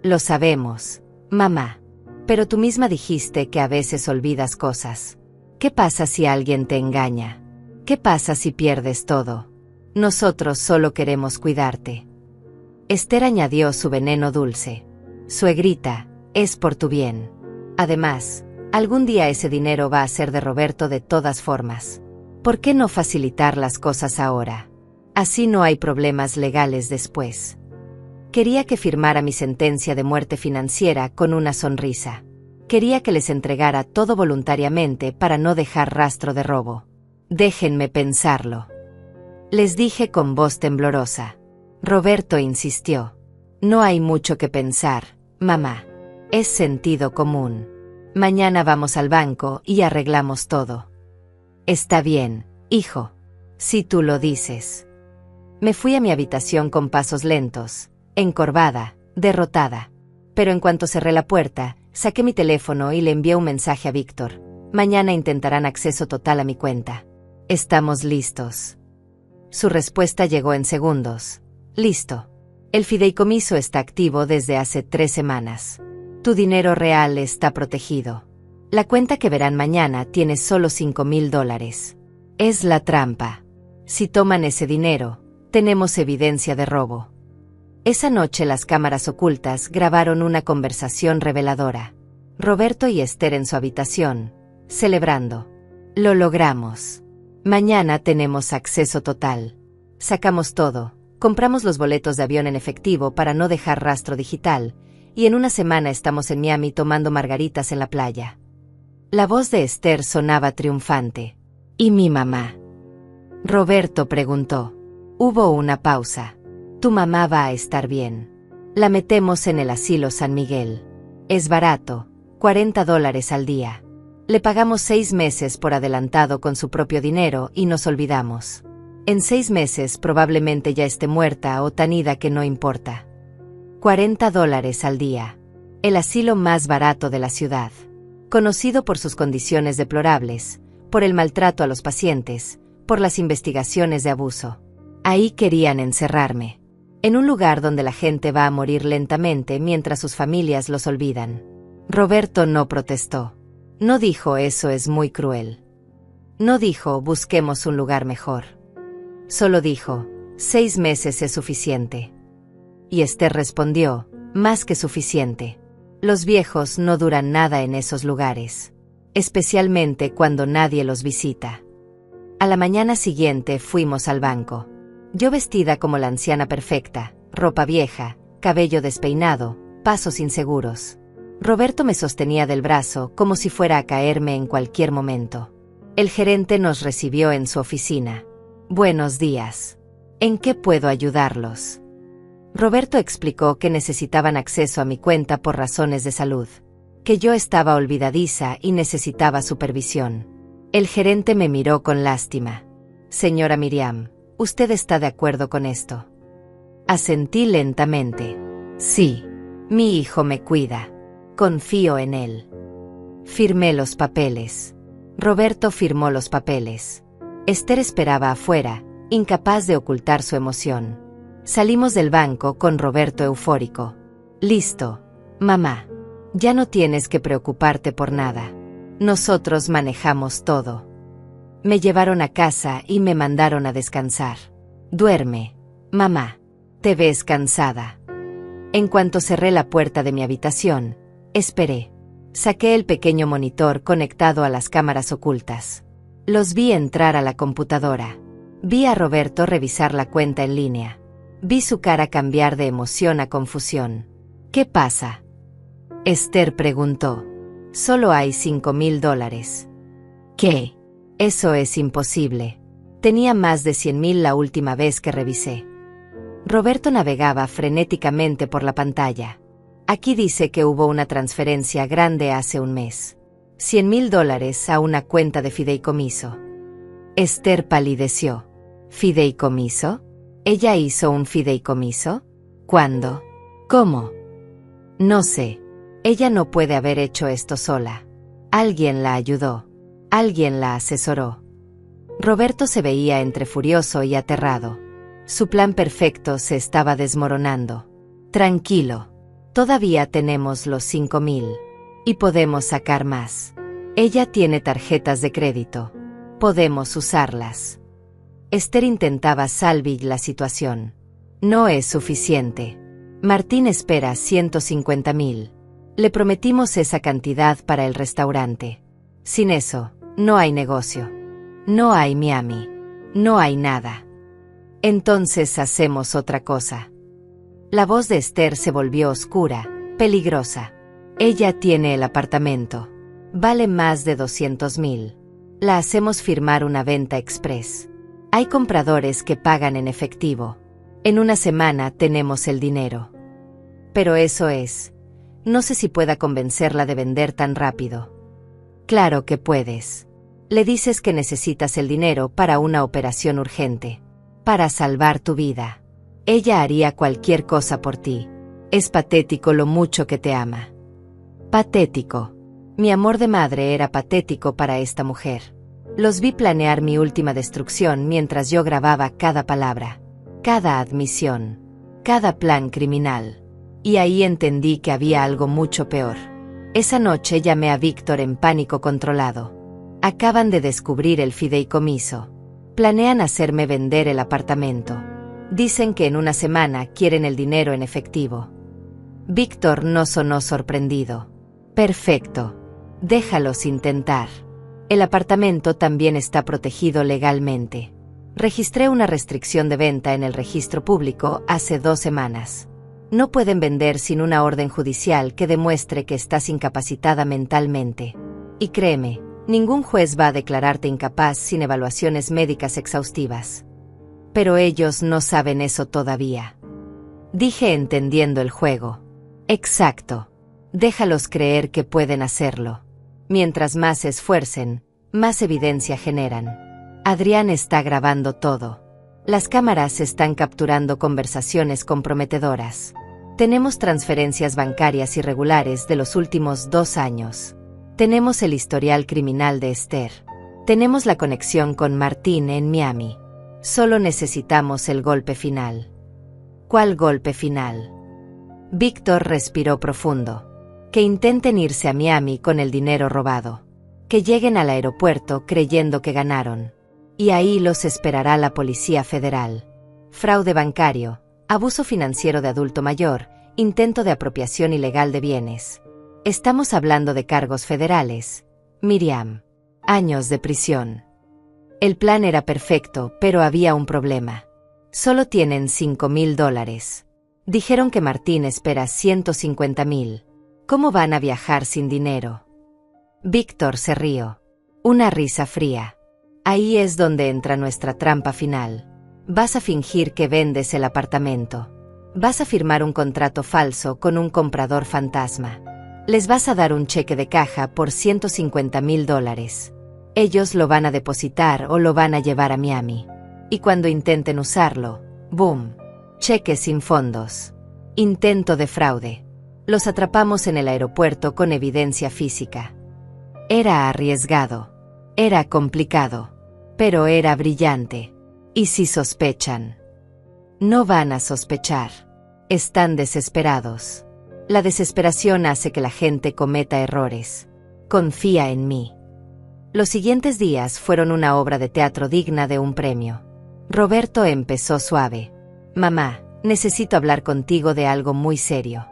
Lo sabemos, mamá. Pero tú misma dijiste que a veces olvidas cosas. ¿Qué pasa si alguien te engaña? ¿Qué pasa si pierdes todo? Nosotros solo queremos cuidarte. Esther añadió su veneno dulce. Suegrita, es por tu bien. Además, algún día ese dinero va a ser de Roberto de todas formas. ¿Por qué no facilitar las cosas ahora? Así no hay problemas legales después. Quería que firmara mi sentencia de muerte financiera con una sonrisa. Quería que les entregara todo voluntariamente para no dejar rastro de robo. Déjenme pensarlo. Les dije con voz temblorosa. Roberto insistió. No hay mucho que pensar, mamá. Es sentido común. Mañana vamos al banco y arreglamos todo. Está bien, hijo. Si tú lo dices. Me fui a mi habitación con pasos lentos, encorvada, derrotada. Pero en cuanto cerré la puerta, saqué mi teléfono y le envié un mensaje a Víctor. Mañana intentarán acceso total a mi cuenta. ¿Estamos listos? Su respuesta llegó en segundos. Listo. El fideicomiso está activo desde hace 3 semanas. Tu dinero real está protegido. La cuenta que verán mañana tiene solo $5,000. Es la trampa. Si toman ese dinero, tenemos evidencia de robo. Esa noche las cámaras ocultas grabaron una conversación reveladora. Roberto y Esther en su habitación, celebrando. Lo logramos. Mañana tenemos acceso total. Sacamos todo, compramos los boletos de avión en efectivo para no dejar rastro digital, y en una semana estamos en Miami tomando margaritas en la playa. La voz de Esther sonaba triunfante. ¿Y mi mamá? Roberto preguntó. Hubo una pausa. Tu mamá va a estar bien. La metemos en el asilo San Miguel. Es barato, $40 al día. Le pagamos 6 meses por adelantado con su propio dinero y nos olvidamos. En 6 meses probablemente ya esté muerta o tan ida que no importa. $40 al día. El asilo más barato de la ciudad. Conocido por sus condiciones deplorables, por el maltrato a los pacientes, por las investigaciones de abuso. Ahí querían encerrarme. En un lugar donde la gente va a morir lentamente mientras sus familias los olvidan. Roberto no protestó. No dijo eso es muy cruel. No dijo busquemos un lugar mejor. Solo dijo, 6 meses es suficiente. Y Esther respondió, más que suficiente. Los viejos no duran nada en esos lugares. Especialmente cuando nadie los visita. A la mañana siguiente fuimos al banco. Yo vestida como la anciana perfecta, ropa vieja, cabello despeinado, pasos inseguros. Roberto me sostenía del brazo como si fuera a caerme en cualquier momento. El gerente nos recibió en su oficina. Buenos días. ¿En qué puedo ayudarlos? Roberto explicó que necesitaban acceso a mi cuenta por razones de salud, que yo estaba olvidadiza y necesitaba supervisión. El gerente me miró con lástima. Señora Miriam, ¿usted está de acuerdo con esto? Asentí lentamente. Sí, mi hijo me cuida. Confío en él. Firmé los papeles. Roberto firmó los papeles. Esther esperaba afuera, incapaz de ocultar su emoción. Salimos del banco con Roberto eufórico. Listo, mamá. Ya no tienes que preocuparte por nada. Nosotros manejamos todo. Me llevaron a casa y me mandaron a descansar. Duerme, mamá. Te ves cansada. En cuanto cerré la puerta de mi habitación, esperé. Saqué el pequeño monitor conectado a las cámaras ocultas. Los vi entrar a la computadora. Vi a Roberto revisar la cuenta en línea. Vi su cara cambiar de emoción a confusión. ¿Qué pasa? Esther preguntó. Solo hay $5,000. ¿Qué? Eso es imposible. Tenía más de 100,000 la última vez que revisé. Roberto navegaba frenéticamente por la pantalla. Aquí dice que hubo una transferencia grande hace un mes. $100,000 a una cuenta de fideicomiso. Esther palideció. ¿Fideicomiso? ¿Ella hizo un fideicomiso? ¿Cuándo? ¿Cómo? No sé. Ella no puede haber hecho esto sola. Alguien la ayudó. Alguien la asesoró. Roberto se veía entre furioso y aterrado. Su plan perfecto se estaba desmoronando. Tranquilo. Todavía tenemos los 5,000. Y podemos sacar más. Ella tiene tarjetas de crédito. Podemos usarlas. Esther intentaba salvar la situación. No es suficiente. Martín espera 150,000. Le prometimos esa cantidad para el restaurante. Sin eso, no hay negocio. No hay Miami. No hay nada. Entonces hacemos otra cosa. La voz de Esther se volvió oscura, peligrosa. Ella tiene el apartamento. Vale más de 200,000. La hacemos firmar una venta express. Hay compradores que pagan en efectivo. En una semana tenemos el dinero. Pero eso es. No sé si pueda convencerla de vender tan rápido. Claro que puedes. Le dices que necesitas el dinero para una operación urgente. para salvar tu vida. Ella haría cualquier cosa por ti. Es patético lo mucho que te ama. Patético. Mi amor de madre era patético para esta mujer. Los vi planear mi última destrucción mientras yo grababa cada palabra, cada admisión, cada plan criminal. Y ahí entendí que había algo mucho peor. Esa noche llamé a Víctor en pánico controlado. Acaban de descubrir el fideicomiso. Planean hacerme vender el apartamento. Dicen que en una semana quieren el dinero en efectivo. Víctor no sonó sorprendido. Perfecto. Déjalos intentar. El apartamento también está protegido legalmente. Registré una restricción de venta en el registro público hace 2 semanas. No pueden vender sin una orden judicial que demuestre que estás incapacitada mentalmente. Y créeme, ningún juez va a declararte incapaz sin evaluaciones médicas exhaustivas. Pero ellos no saben eso todavía. Dije entendiendo el juego. Exacto. Déjalos creer que pueden hacerlo. Mientras más se esfuercen, más evidencia generan. Adrián está grabando todo. Las cámaras están capturando conversaciones comprometedoras. Tenemos transferencias bancarias irregulares de los últimos 2 años. Tenemos el historial criminal de Esther. Tenemos la conexión con Martín en Miami. Solo necesitamos el golpe final. ¿Cuál golpe final? Víctor respiró profundo. Que intenten irse a Miami con el dinero robado. Que lleguen al aeropuerto creyendo que ganaron. Y ahí los esperará la Policía Federal. Fraude bancario, abuso financiero de adulto mayor, intento de apropiación ilegal de bienes. Estamos hablando de cargos federales. Miriam. Años de prisión. El plan era perfecto, pero había un problema. Solo tienen $5,000. Dijeron que Martín espera 150,000. ¿Cómo van a viajar sin dinero? Víctor se rió. Una risa fría. Ahí es donde entra nuestra trampa final. Vas a fingir que vendes el apartamento. Vas a firmar un contrato falso con un comprador fantasma. Les vas a dar un cheque de caja por $150,000. Ellos lo van a depositar o lo van a llevar a Miami. Y cuando intenten usarlo, ¡boom! Cheque sin fondos. Intento de fraude. Los atrapamos en el aeropuerto con evidencia física. Era arriesgado. Era complicado. Pero era brillante. ¿Y si sospechan? No van a sospechar. Están desesperados. La desesperación hace que la gente cometa errores. Confía en mí. Los siguientes días fueron una obra de teatro digna de un premio. Roberto empezó suave. Mamá, necesito hablar contigo de algo muy serio.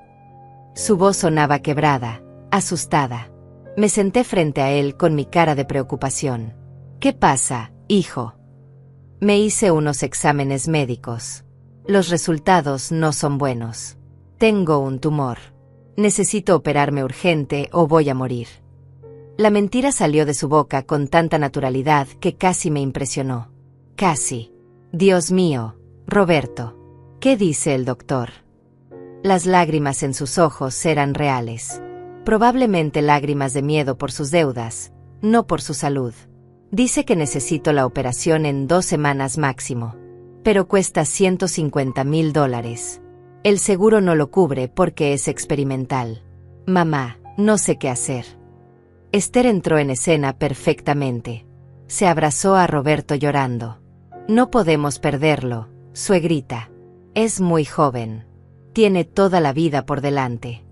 Su voz sonaba quebrada, asustada. Me senté frente a él con mi cara de preocupación. ¿Qué pasa, hijo? Me hice unos exámenes médicos. Los resultados no son buenos. Tengo un tumor. Necesito operarme urgente o voy a morir. La mentira salió de su boca con tanta naturalidad que casi me impresionó. Casi. Dios mío, Roberto. ¿Qué dice el doctor? Las lágrimas en sus ojos eran reales. Probablemente lágrimas de miedo por sus deudas, no por su salud. Dice que necesito la operación en 2 semanas máximo. Pero cuesta $150,000. El seguro no lo cubre porque es experimental. Mamá, no sé qué hacer. Esther entró en escena perfectamente. Se abrazó a Roberto llorando. No podemos perderlo, suegrita. Es muy joven. Tiene toda la vida por delante.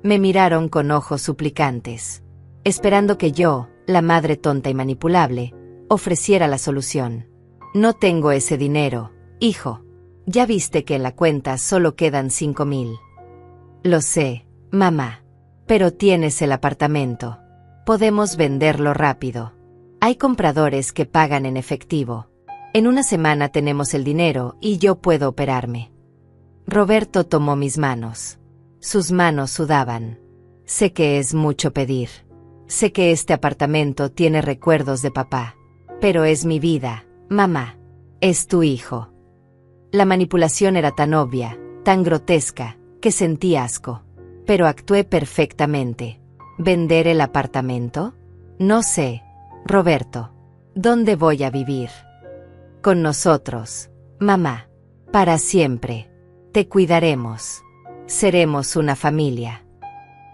Me miraron con ojos suplicantes, esperando que yo, la madre tonta y manipulable, ofreciera la solución. No tengo ese dinero, hijo. Ya viste que en la cuenta solo quedan 5,000. Lo sé, mamá. Pero tienes el apartamento. Podemos venderlo rápido. Hay compradores que pagan en efectivo. En una semana tenemos el dinero y yo puedo operarme. Roberto tomó mis manos. Sus manos sudaban. Sé que es mucho pedir. Sé que este apartamento tiene recuerdos de papá. Pero es mi vida, mamá. Es tu hijo. La manipulación era tan obvia, tan grotesca, que sentí asco. Pero actué perfectamente. ¿Vender el apartamento? No sé, Roberto. ¿Dónde voy a vivir? Con nosotros. Mamá. Para siempre. Te cuidaremos. Seremos una familia.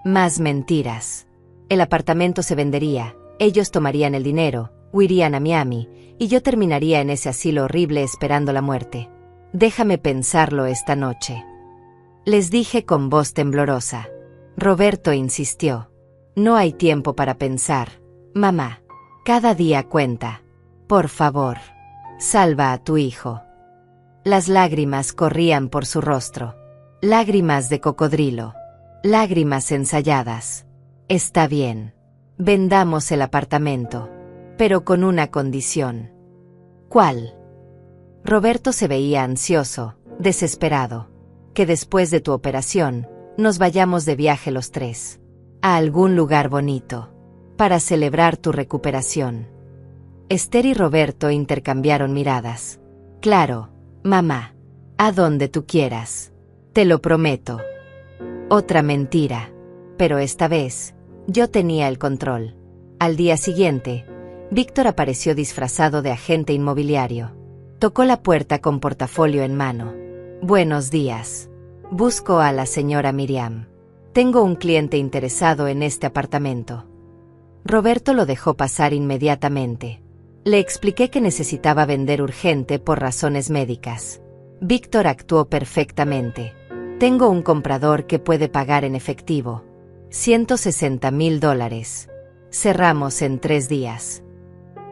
Más mentiras. El apartamento se vendería, ellos tomarían el dinero, huirían a Miami, y yo terminaría en ese asilo horrible esperando la muerte. Déjame pensarlo esta noche. Les dije con voz temblorosa. Roberto insistió. No hay tiempo para pensar, mamá. Cada día cuenta. Por favor, salva a tu hijo. Las lágrimas corrían por su rostro. Lágrimas de cocodrilo. Lágrimas ensayadas. Está bien. Vendamos el apartamento. Pero con una condición. ¿Cuál? Roberto se veía ansioso, desesperado. Que después de tu operación, nos vayamos de viaje los tres. A algún lugar bonito. Para celebrar tu recuperación. Esther y Roberto intercambiaron miradas. Claro, mamá. A donde tú quieras. Te lo prometo. Otra mentira. Pero esta vez, yo tenía el control. Al día siguiente, Víctor apareció disfrazado de agente inmobiliario. Tocó la puerta con portafolio en mano. Buenos días. Busco a la señora Miriam. Tengo un cliente interesado en este apartamento. Roberto lo dejó pasar inmediatamente. Le expliqué que necesitaba vender urgente por razones médicas. Víctor actuó perfectamente. Tengo un comprador que puede pagar en efectivo. $160,000. Cerramos en 3 días.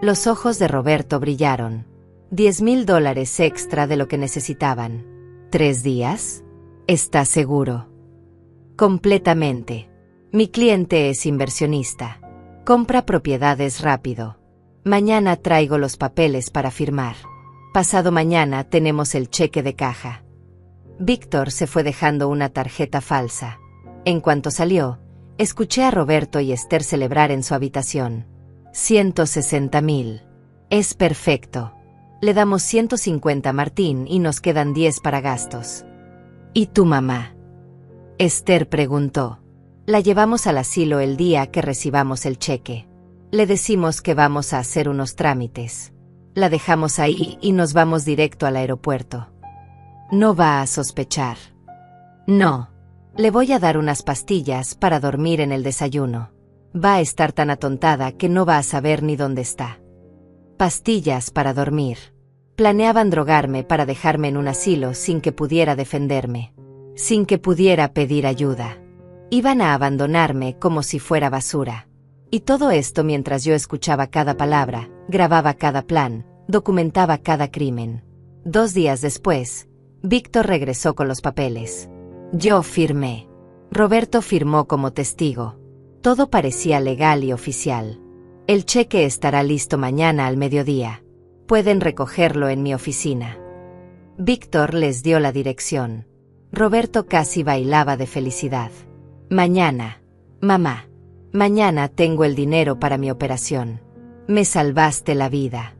Los ojos de Roberto brillaron. $10,000 extra de lo que necesitaban. ¿3 días? ¿Estás seguro? Completamente. Mi cliente es inversionista. Compra propiedades rápido. Mañana traigo los papeles para firmar. Pasado mañana tenemos el cheque de caja. Víctor se fue dejando una tarjeta falsa. En cuanto salió, escuché a Roberto y Esther celebrar en su habitación. 160,000. Es perfecto. Le damos 150 a Martín y nos quedan 10 para gastos. ¿Y tu mamá? Esther preguntó. La llevamos al asilo el día que recibamos el cheque. Le decimos que vamos a hacer unos trámites. La dejamos ahí y nos vamos directo al aeropuerto. No va a sospechar. No. Le voy a dar unas pastillas para dormir en el desayuno. Va a estar tan atontada que no va a saber ni dónde está. Pastillas para dormir. Planeaban drogarme para dejarme en un asilo sin que pudiera defenderme. Sin que pudiera pedir ayuda. Iban a abandonarme como si fuera basura. Y todo esto mientras yo escuchaba cada palabra, grababa cada plan, documentaba cada crimen. 2 días después, Víctor regresó con los papeles. Yo firmé. Roberto firmó como testigo. Todo parecía legal y oficial. El cheque estará listo mañana al mediodía. Pueden recogerlo en mi oficina. Víctor les dio la dirección. Roberto casi bailaba de felicidad. Mañana, mamá. Mañana tengo el dinero para mi operación. Me salvaste la vida.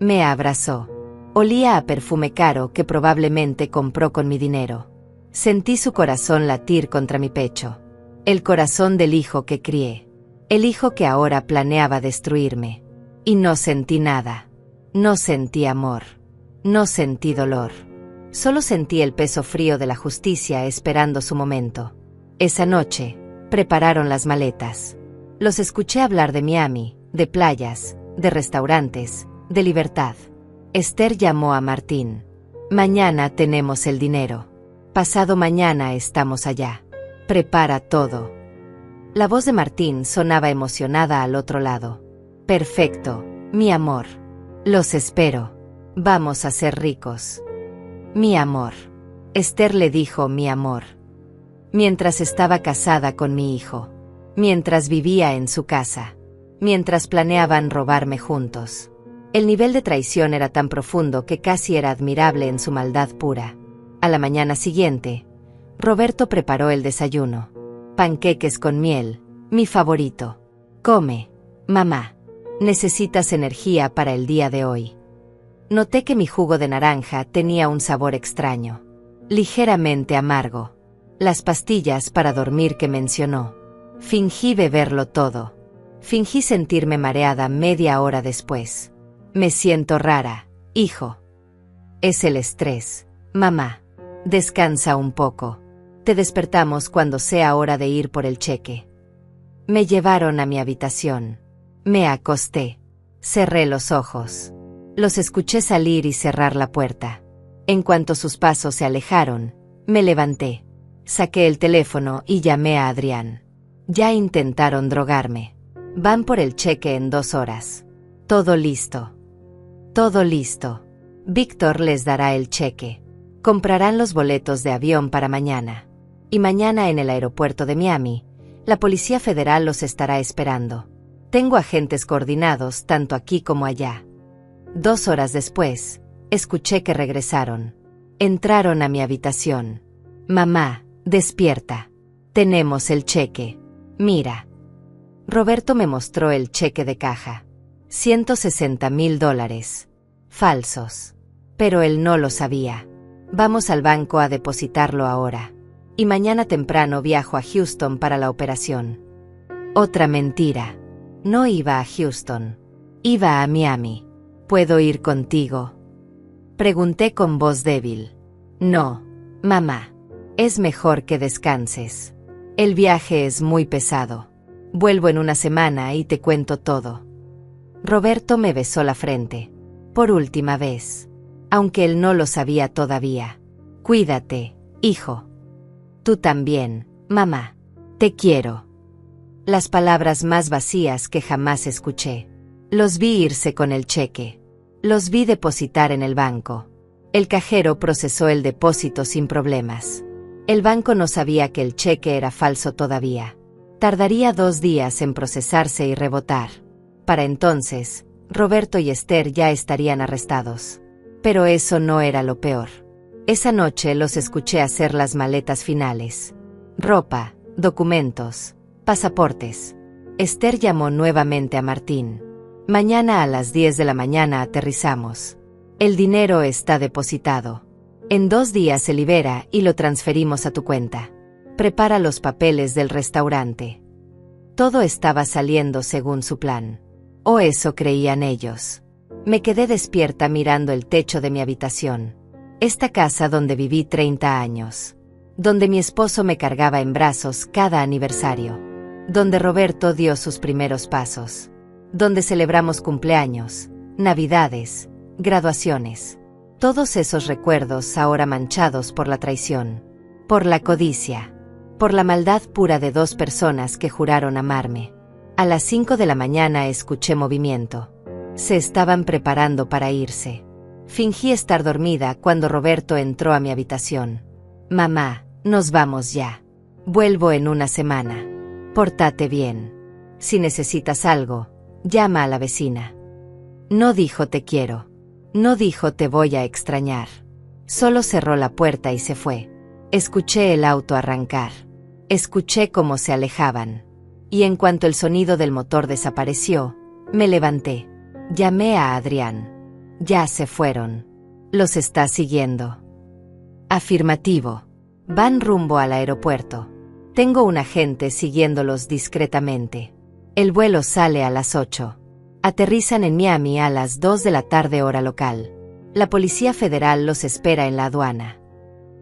Me abrazó. Olía a perfume caro que probablemente compró con mi dinero. Sentí su corazón latir contra mi pecho. El corazón del hijo que crié. El hijo que ahora planeaba destruirme. Y no sentí nada. No sentí amor. No sentí dolor. Solo sentí el peso frío de la justicia esperando su momento. Esa noche, prepararon las maletas. Los escuché hablar de Miami, de playas, de restaurantes, de libertad. Esther llamó a Martín. Mañana tenemos el dinero. Pasado mañana estamos allá. Prepara todo. La voz de Martín sonaba emocionada al otro lado. Perfecto, mi amor. Los espero. Vamos a ser ricos. Mi amor. Esther le dijo mi amor. Mientras estaba casada con mi hijo. Mientras vivía en su casa. Mientras planeaban robarme juntos. El nivel de traición era tan profundo que casi era admirable en su maldad pura. A la mañana siguiente, Roberto preparó el desayuno. Panqueques con miel, mi favorito. Come, mamá. Necesitas energía para el día de hoy. Noté que mi jugo de naranja tenía un sabor extraño. Ligeramente amargo. Las pastillas para dormir que mencionó. Fingí beberlo todo. Fingí sentirme mareada media hora después. Me siento rara, hijo. Es el estrés, mamá. Descansa un poco. Te despertamos cuando sea hora de ir por el cheque. Me llevaron a mi habitación. Me acosté. Cerré los ojos. Los escuché salir y cerrar la puerta. En cuanto sus pasos se alejaron, me levanté. Saqué el teléfono y llamé a Adrián. Ya intentaron drogarme. Van por el cheque en 2 horas. Todo listo. Todo listo. Víctor les dará el cheque. Comprarán los boletos de avión para mañana. Y mañana en el aeropuerto de Miami, la Policía Federal los estará esperando. Tengo agentes coordinados tanto aquí como allá. 2 horas después, escuché que regresaron. Entraron a mi habitación. Mamá, despierta. Tenemos el cheque. Mira. Roberto me mostró el cheque de caja. $160,000. Falsos. Pero él no lo sabía. Vamos al banco a depositarlo ahora. Y mañana temprano viajo a Houston para la operación. Otra mentira. No iba a Houston. Iba a Miami. ¿Puedo ir contigo? Pregunté con voz débil. No, mamá. Es mejor que descanses. El viaje es muy pesado. Vuelvo en una semana y te cuento todo. Roberto me besó la frente. Por última vez. Aunque él no lo sabía todavía. Cuídate, hijo. Tú también, mamá. Te quiero. Las palabras más vacías que jamás escuché. Los vi irse con el cheque. Los vi depositar en el banco. El cajero procesó el depósito sin problemas. El banco no sabía que el cheque era falso todavía. Tardaría 2 días en procesarse y rebotar. Para entonces, Roberto y Esther ya estarían arrestados. Pero eso no era lo peor. Esa noche los escuché hacer las maletas finales. Ropa, documentos, pasaportes. Esther llamó nuevamente a Martín. Mañana a las 10 de la mañana aterrizamos. El dinero está depositado. En 2 días se libera y lo transferimos a tu cuenta. Prepara los papeles del restaurante. Todo estaba saliendo según su plan. O eso creían ellos. Me quedé despierta mirando el techo de mi habitación. Esta casa donde viví 30 años. Donde mi esposo me cargaba en brazos cada aniversario. Donde Roberto dio sus primeros pasos. Donde celebramos cumpleaños, navidades, graduaciones. Todos esos recuerdos ahora manchados por la traición, por la codicia, por la maldad pura de 2 personas que juraron amarme. A las 5 de la mañana escuché movimiento. Se estaban preparando para irse. Fingí estar dormida cuando Roberto entró a mi habitación. Mamá, nos vamos ya. Vuelvo en una semana. Pórtate bien. Si necesitas algo, llama a la vecina. No dijo te quiero. No dijo te voy a extrañar. Solo cerró la puerta y se fue. Escuché el auto arrancar. Escuché cómo se alejaban. Y en cuanto el sonido del motor desapareció, me levanté. Llamé a Adrián. Ya se fueron. ¿Los está siguiendo? Afirmativo. Van rumbo al aeropuerto. Tengo un agente siguiéndolos discretamente. El vuelo sale a las 8. Aterrizan en Miami a las 2 de la tarde hora local. La Policía Federal los espera en la aduana.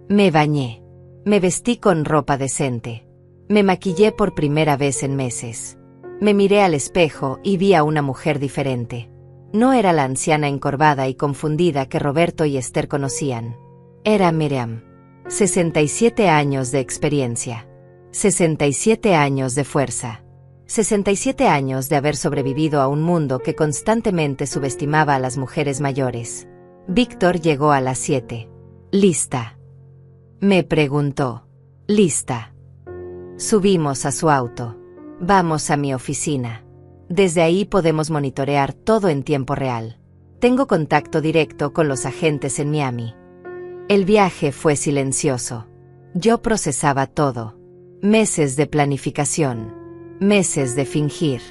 Me bañé. Me vestí con ropa decente. Me maquillé por primera vez en meses. Me miré al espejo y vi a una mujer diferente. No era la anciana encorvada y confundida que Roberto y Esther conocían. Era Miriam. 67 años de experiencia. 67 años de fuerza. 67 años de haber sobrevivido a un mundo que constantemente subestimaba a las mujeres mayores. Víctor llegó a las 7. ¿Lista?, me preguntó. ¿Lista? Subimos a su auto. Vamos a mi oficina. Desde ahí podemos monitorear todo en tiempo real. Tengo contacto directo con los agentes en Miami. El viaje fue silencioso. Yo procesaba todo. Meses de planificación. Meses de fingir.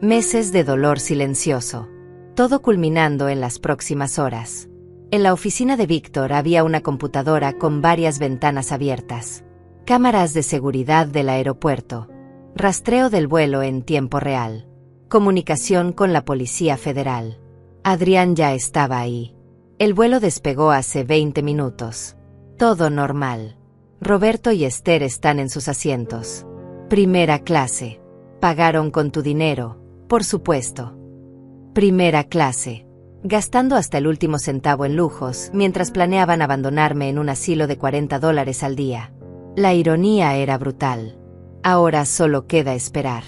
Meses de dolor silencioso. Todo culminando en las próximas horas. En la oficina de Víctor había una computadora con varias ventanas abiertas. Cámaras de seguridad del aeropuerto. Rastreo del vuelo en tiempo real. Comunicación con la Policía Federal. Adrián ya estaba ahí. El vuelo despegó hace 20 minutos. Todo normal. Roberto y Esther están en sus asientos. Primera clase. Pagaron con tu dinero, por supuesto. Primera clase. Gastando hasta el último centavo en lujos, mientras planeaban abandonarme en un asilo de $40 al día. La ironía era brutal. Ahora solo queda esperar.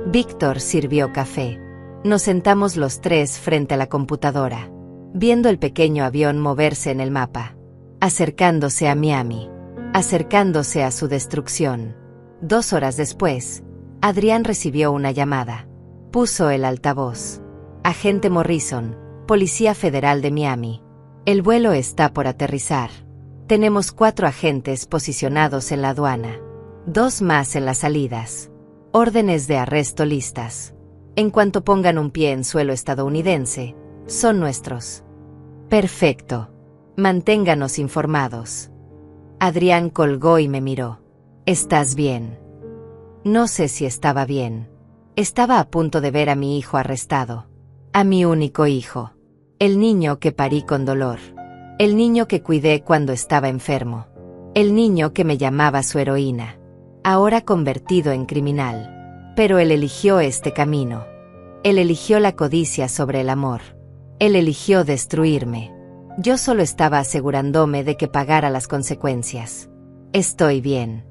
Víctor sirvió café. Nos sentamos los tres frente a la computadora, viendo el pequeño avión moverse en el mapa, acercándose a Miami, acercándose a su destrucción. 2 horas después, Adrián recibió una llamada. Puso el altavoz. Agente Morrison, Policía Federal de Miami. El vuelo está por aterrizar. Tenemos 4 agentes posicionados en la aduana. 2 más en las salidas. Órdenes de arresto listas. En cuanto pongan un pie en suelo estadounidense, son nuestros. Perfecto. Manténganos informados. Adrián colgó y me miró. ¿Estás bien? No sé si estaba bien. Estaba a punto de ver a mi hijo arrestado. A mi único hijo. El niño que parí con dolor. El niño que cuidé cuando estaba enfermo. El niño que me llamaba su heroína. Ahora convertido en criminal. Pero él eligió este camino. Él eligió la codicia sobre el amor. Él eligió destruirme. Yo solo estaba asegurándome de que pagara las consecuencias. Estoy bien.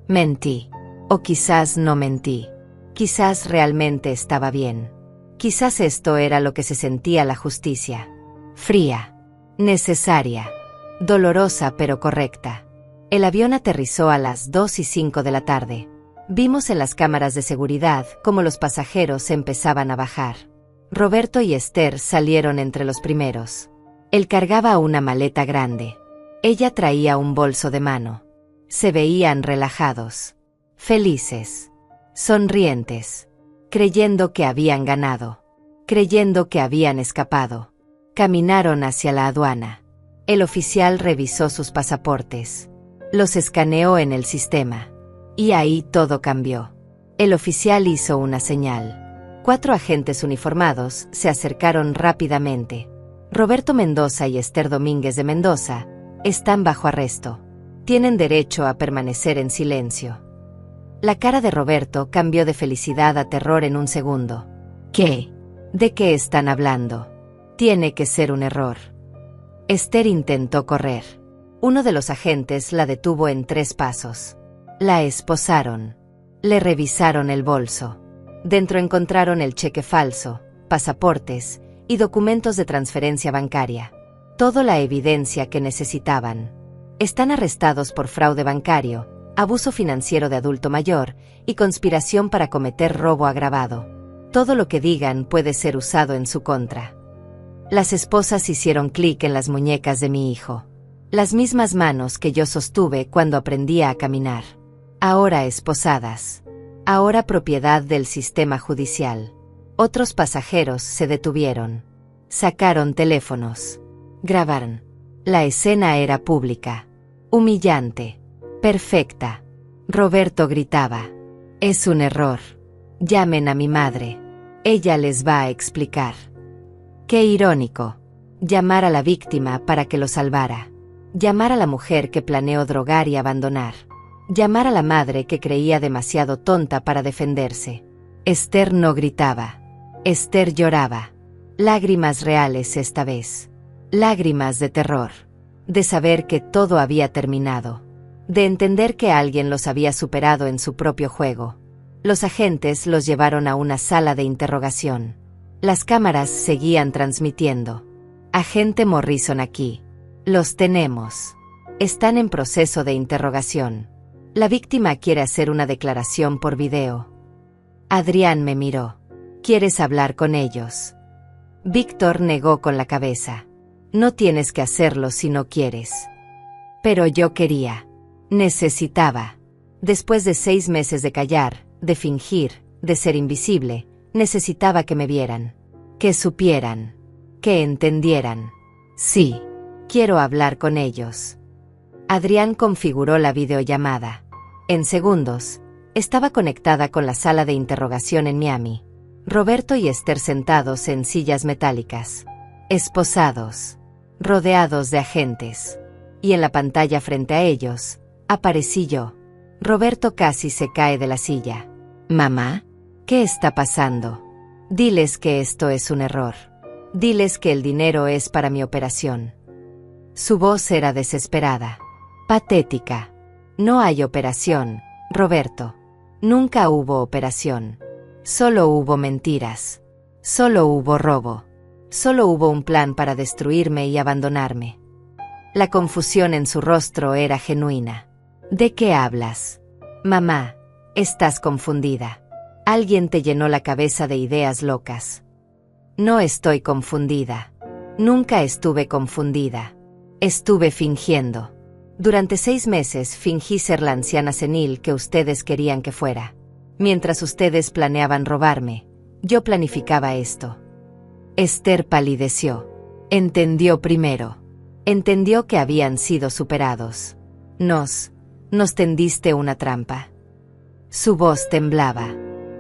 Mentí. O quizás no mentí. Quizás realmente estaba bien. Quizás esto era lo que se sentía la justicia. Fría. Necesaria. Dolorosa pero correcta. El avión aterrizó a las 2:05 de la tarde. Vimos en las cámaras de seguridad cómo los pasajeros empezaban a bajar. Roberto y Esther salieron entre los primeros. Él cargaba una maleta grande. Ella traía un bolso de mano. Se veían relajados, felices, sonrientes, creyendo que habían ganado, creyendo que habían escapado. Caminaron hacia la aduana. El oficial revisó sus pasaportes. Los escaneó en el sistema. Y ahí todo cambió. El oficial hizo una señal. 4 agentes uniformados se acercaron rápidamente. Roberto Mendoza y Esther Domínguez de Mendoza están bajo arresto. Tienen derecho a permanecer en silencio. La cara de Roberto cambió de felicidad a terror en un segundo. ¿Qué? ¿De qué están hablando? Tiene que ser un error. Esther intentó correr. Uno de los agentes la detuvo en 3 pasos. La esposaron. Le revisaron el bolso. Dentro encontraron el cheque falso, pasaportes y documentos de transferencia bancaria. Toda la evidencia que necesitaban. Están arrestados por fraude bancario, abuso financiero de adulto mayor y conspiración para cometer robo agravado. Todo lo que digan puede ser usado en su contra. Las esposas hicieron clic en las muñecas de mi hijo. Las mismas manos que yo sostuve cuando aprendía a caminar. Ahora esposadas. Ahora propiedad del sistema judicial. Otros pasajeros se detuvieron. Sacaron teléfonos. Grabaron. La escena era pública. Humillante. Perfecta. Roberto gritaba. Es un error. Llamen a mi madre. Ella les va a explicar. Qué irónico. Llamar a la víctima para que lo salvara. Llamar a la mujer que planeó drogar y abandonar. Llamar a la madre que creía demasiado tonta para defenderse. Esther no gritaba. Esther lloraba. Lágrimas reales esta vez. Lágrimas de terror. De saber que todo había terminado. De entender que alguien los había superado en su propio juego. Los agentes los llevaron a una sala de interrogación. Las cámaras seguían transmitiendo. Agente Morrison aquí. Los tenemos. Están en proceso de interrogación. La víctima quiere hacer una declaración por video. Adrián me miró. ¿Quieres hablar con ellos? Víctor negó con la cabeza. No tienes que hacerlo si no quieres. Pero yo quería. Necesitaba. Después de 6 meses de callar, de fingir, de ser invisible, necesitaba que me vieran. Que supieran. Que entendieran. Sí. Quiero hablar con ellos. Adrián configuró la videollamada. En segundos, estaba conectada con la sala de interrogación en Miami. Roberto y Esther sentados en sillas metálicas. Esposados. rodeados de agentes. Y en la pantalla frente a ellos, aparecí yo. Roberto casi se cae de la silla. «Mamá, ¿qué está pasando? Diles que esto es un error. Diles que el dinero es para mi operación». Su voz era desesperada, patética. «No hay operación, Roberto. Nunca hubo operación. Solo hubo mentiras. Solo hubo robo. Solo hubo un plan para destruirme y abandonarme». La confusión en su rostro era genuina. «¿De qué hablas? Mamá, estás confundida. Alguien te llenó la cabeza de ideas locas». «No estoy confundida. Nunca estuve confundida. Estuve fingiendo. Durante 6 meses fingí ser la anciana senil que ustedes querían que fuera. Mientras ustedes planeaban robarme, yo planificaba esto». Esther palideció. Entendió primero. Entendió que habían sido superados. Nos tendiste una trampa». Su voz temblaba.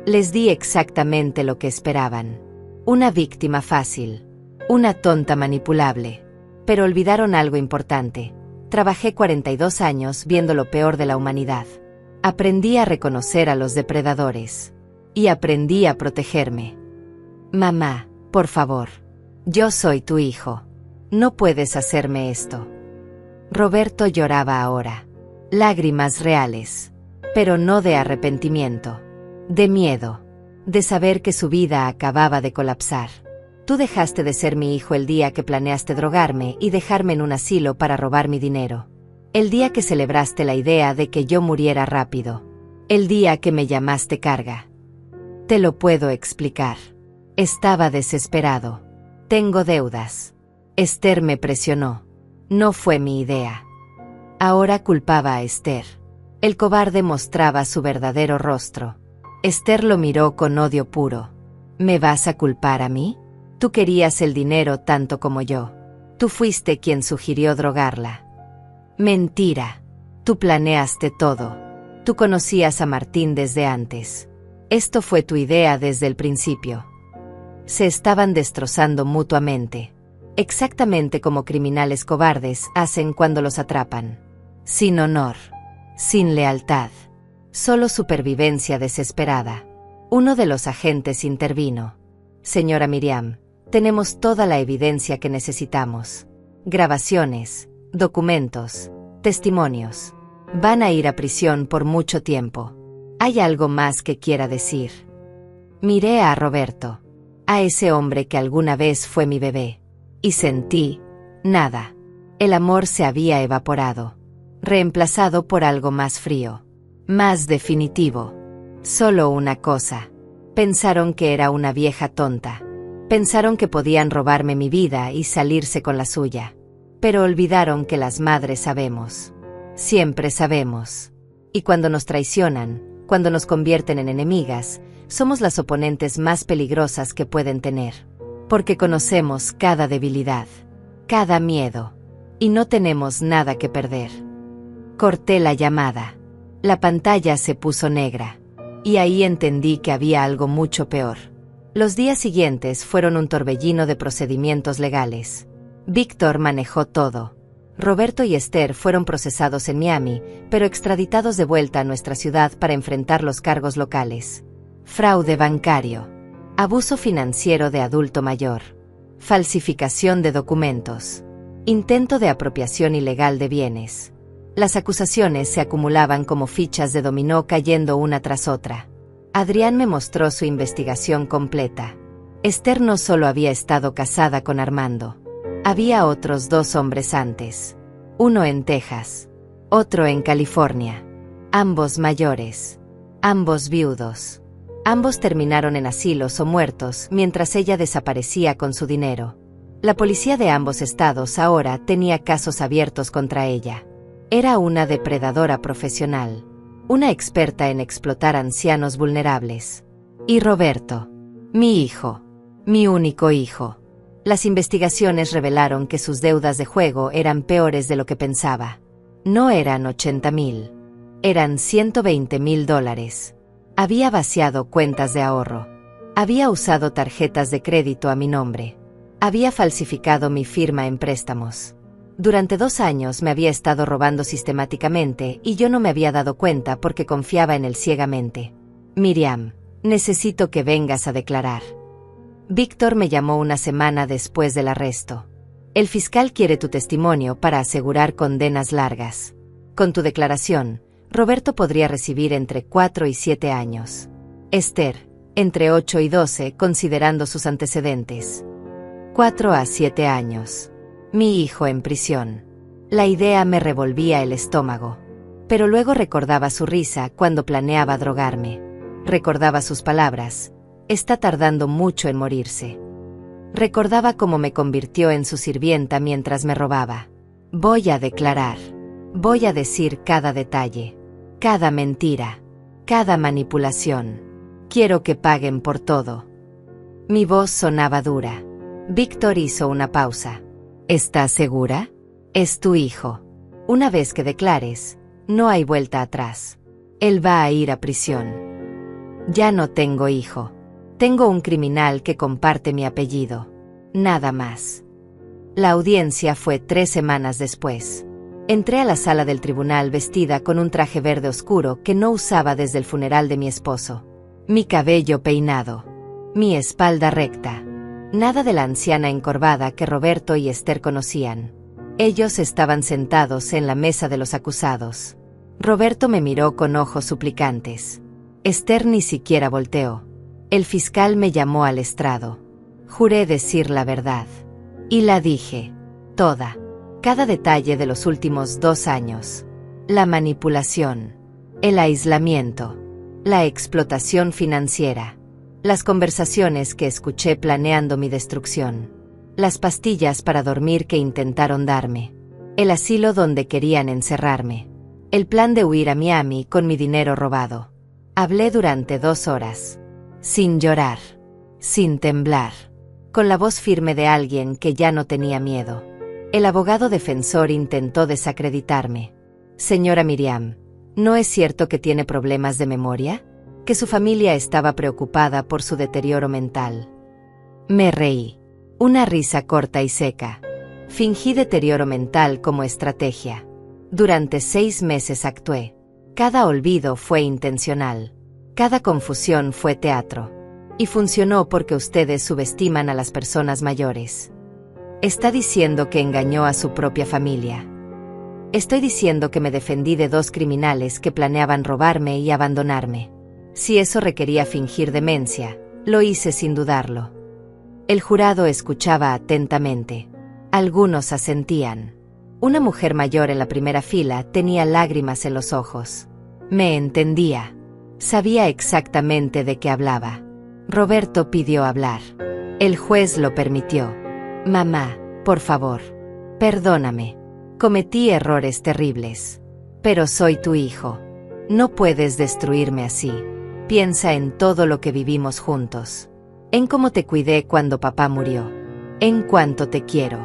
«Les di exactamente lo que esperaban. Una víctima fácil. Una tonta manipulable. Pero olvidaron algo importante. Trabajé 42 años viendo lo peor de la humanidad. Aprendí a reconocer a los depredadores. Y aprendí a protegerme. Mamá, por favor. Yo soy tu hijo. No puedes hacerme esto». Roberto lloraba ahora. Lágrimas reales. Pero no de arrepentimiento. De miedo. De saber que su vida acababa de colapsar. «Tú dejaste de ser mi hijo el día que planeaste drogarme y dejarme en un asilo para robar mi dinero. El día que celebraste la idea de que yo muriera rápido. El día que me llamaste carga. Te lo puedo explicar. Estaba desesperado. Tengo deudas. Esther me presionó. No fue mi idea». Ahora culpaba a Esther. El cobarde mostraba su verdadero rostro. Esther lo miró con odio puro. «¿Me vas a culpar a mí? Tú querías el dinero tanto como yo. Tú fuiste quien sugirió drogarla». «Mentira. Tú planeaste todo. Tú conocías a Martín desde antes. Esto fue tu idea desde el principio». Se estaban destrozando mutuamente. Exactamente como criminales cobardes hacen cuando los atrapan. Sin honor. Sin lealtad. Solo supervivencia desesperada. Uno de los agentes intervino. «Señora Miriam, tenemos toda la evidencia que necesitamos. Grabaciones, documentos, testimonios. Van a ir a prisión por mucho tiempo. ¿Hay algo más que quiera decir?» Miré a Roberto. A ese hombre que alguna vez fue mi bebé. Y sentí, nada. El amor se había evaporado. Reemplazado por algo más frío. Más definitivo. Solo una cosa. Pensaron que era una vieja tonta. Pensaron que podían robarme mi vida y salirse con la suya. Pero olvidaron que las madres sabemos. Siempre sabemos. Y cuando nos traicionan, cuando nos convierten en enemigas, somos las oponentes más peligrosas que pueden tener. Porque conocemos cada debilidad, cada miedo. Y no tenemos nada que perder. Corté la llamada. La pantalla se puso negra. Y ahí entendí que había algo mucho peor. Los días siguientes fueron un torbellino de procedimientos legales. Víctor manejó todo. Roberto y Esther fueron procesados en Miami, pero extraditados de vuelta a nuestra ciudad para enfrentar los cargos locales. Fraude bancario. Abuso financiero de adulto mayor. Falsificación de documentos. Intento de apropiación ilegal de bienes. Las acusaciones se acumulaban como fichas de dominó cayendo una tras otra. Adrián me mostró su investigación completa. Esther no solo había estado casada con Armando. Había otros 2 hombres antes. Uno en Texas. Otro en California. Ambos mayores. Ambos viudos. Ambos terminaron en asilos o muertos mientras ella desaparecía con su dinero. La policía de ambos estados ahora tenía casos abiertos contra ella. Era una depredadora profesional. Una experta en explotar ancianos vulnerables. Y Roberto. Mi hijo. Mi único hijo. Las investigaciones revelaron que sus deudas de juego eran peores de lo que pensaba. No eran 80,000. Eran $120,000. Había vaciado cuentas de ahorro. Había usado tarjetas de crédito a mi nombre. Había falsificado mi firma en préstamos. Durante 2 años me había estado robando sistemáticamente y yo no me había dado cuenta porque confiaba en él ciegamente. Miriam, necesito que vengas a declarar. Víctor me llamó una semana después del arresto. El fiscal quiere tu testimonio para asegurar condenas largas. Con tu declaración, Roberto podría recibir entre 4 y 7 años. Esther, entre 8 y 12, considerando sus antecedentes. 4 a 7 años. Mi hijo en prisión. La idea me revolvía el estómago. Pero luego recordaba su risa cuando planeaba drogarme. Recordaba sus palabras: está tardando mucho en morirse. Recordaba cómo me convirtió en su sirvienta mientras me robaba. Voy a declarar. Voy a decir cada detalle. Cada mentira. Cada manipulación. Quiero que paguen por todo. Mi voz sonaba dura. Víctor hizo una pausa. ¿Estás segura? Es tu hijo. Una vez que declares, no hay vuelta atrás. Él va a ir a prisión. Ya no tengo hijo. Tengo un criminal que comparte mi apellido. Nada más. La audiencia fue 3 semanas después. Entré a la sala del tribunal vestida con un traje verde oscuro que no usaba desde el funeral de mi esposo. Mi cabello peinado. Mi espalda recta. Nada de la anciana encorvada que Roberto y Esther conocían. Ellos estaban sentados en la mesa de los acusados. Roberto me miró con ojos suplicantes. Esther ni siquiera volteó. El fiscal me llamó al estrado. Juré decir la verdad. Y la dije. Toda. Cada detalle de los últimos 2 años. La manipulación. El aislamiento. La explotación financiera. Las conversaciones que escuché planeando mi destrucción. Las pastillas para dormir que intentaron darme. El asilo donde querían encerrarme. El plan de huir a Miami con mi dinero robado. Hablé durante 2 horas. Sin llorar. Sin temblar. Con la voz firme de alguien que ya no tenía miedo. El abogado defensor intentó desacreditarme. Señora Miriam, ¿no es cierto que tiene problemas de memoria? Que su familia estaba preocupada por su deterioro mental. Me reí. Una risa corta y seca. Fingí deterioro mental como estrategia. Durante 6 meses actué. Cada olvido fue intencional. Cada confusión fue teatro. Y funcionó porque ustedes subestiman a las personas mayores. Está diciendo que engañó a su propia familia. Estoy diciendo que me defendí de 2 criminales que planeaban robarme y abandonarme. Si eso requería fingir demencia, lo hice sin dudarlo. El jurado escuchaba atentamente. Algunos asentían. Una mujer mayor en la primera fila tenía lágrimas en los ojos. Me entendía. Sabía exactamente de qué hablaba. Roberto pidió hablar. El juez lo permitió. Mamá, por favor. Perdóname. Cometí errores terribles. Pero soy tu hijo. No puedes destruirme así. Piensa en todo lo que vivimos juntos. En cómo te cuidé cuando papá murió. En cuánto te quiero.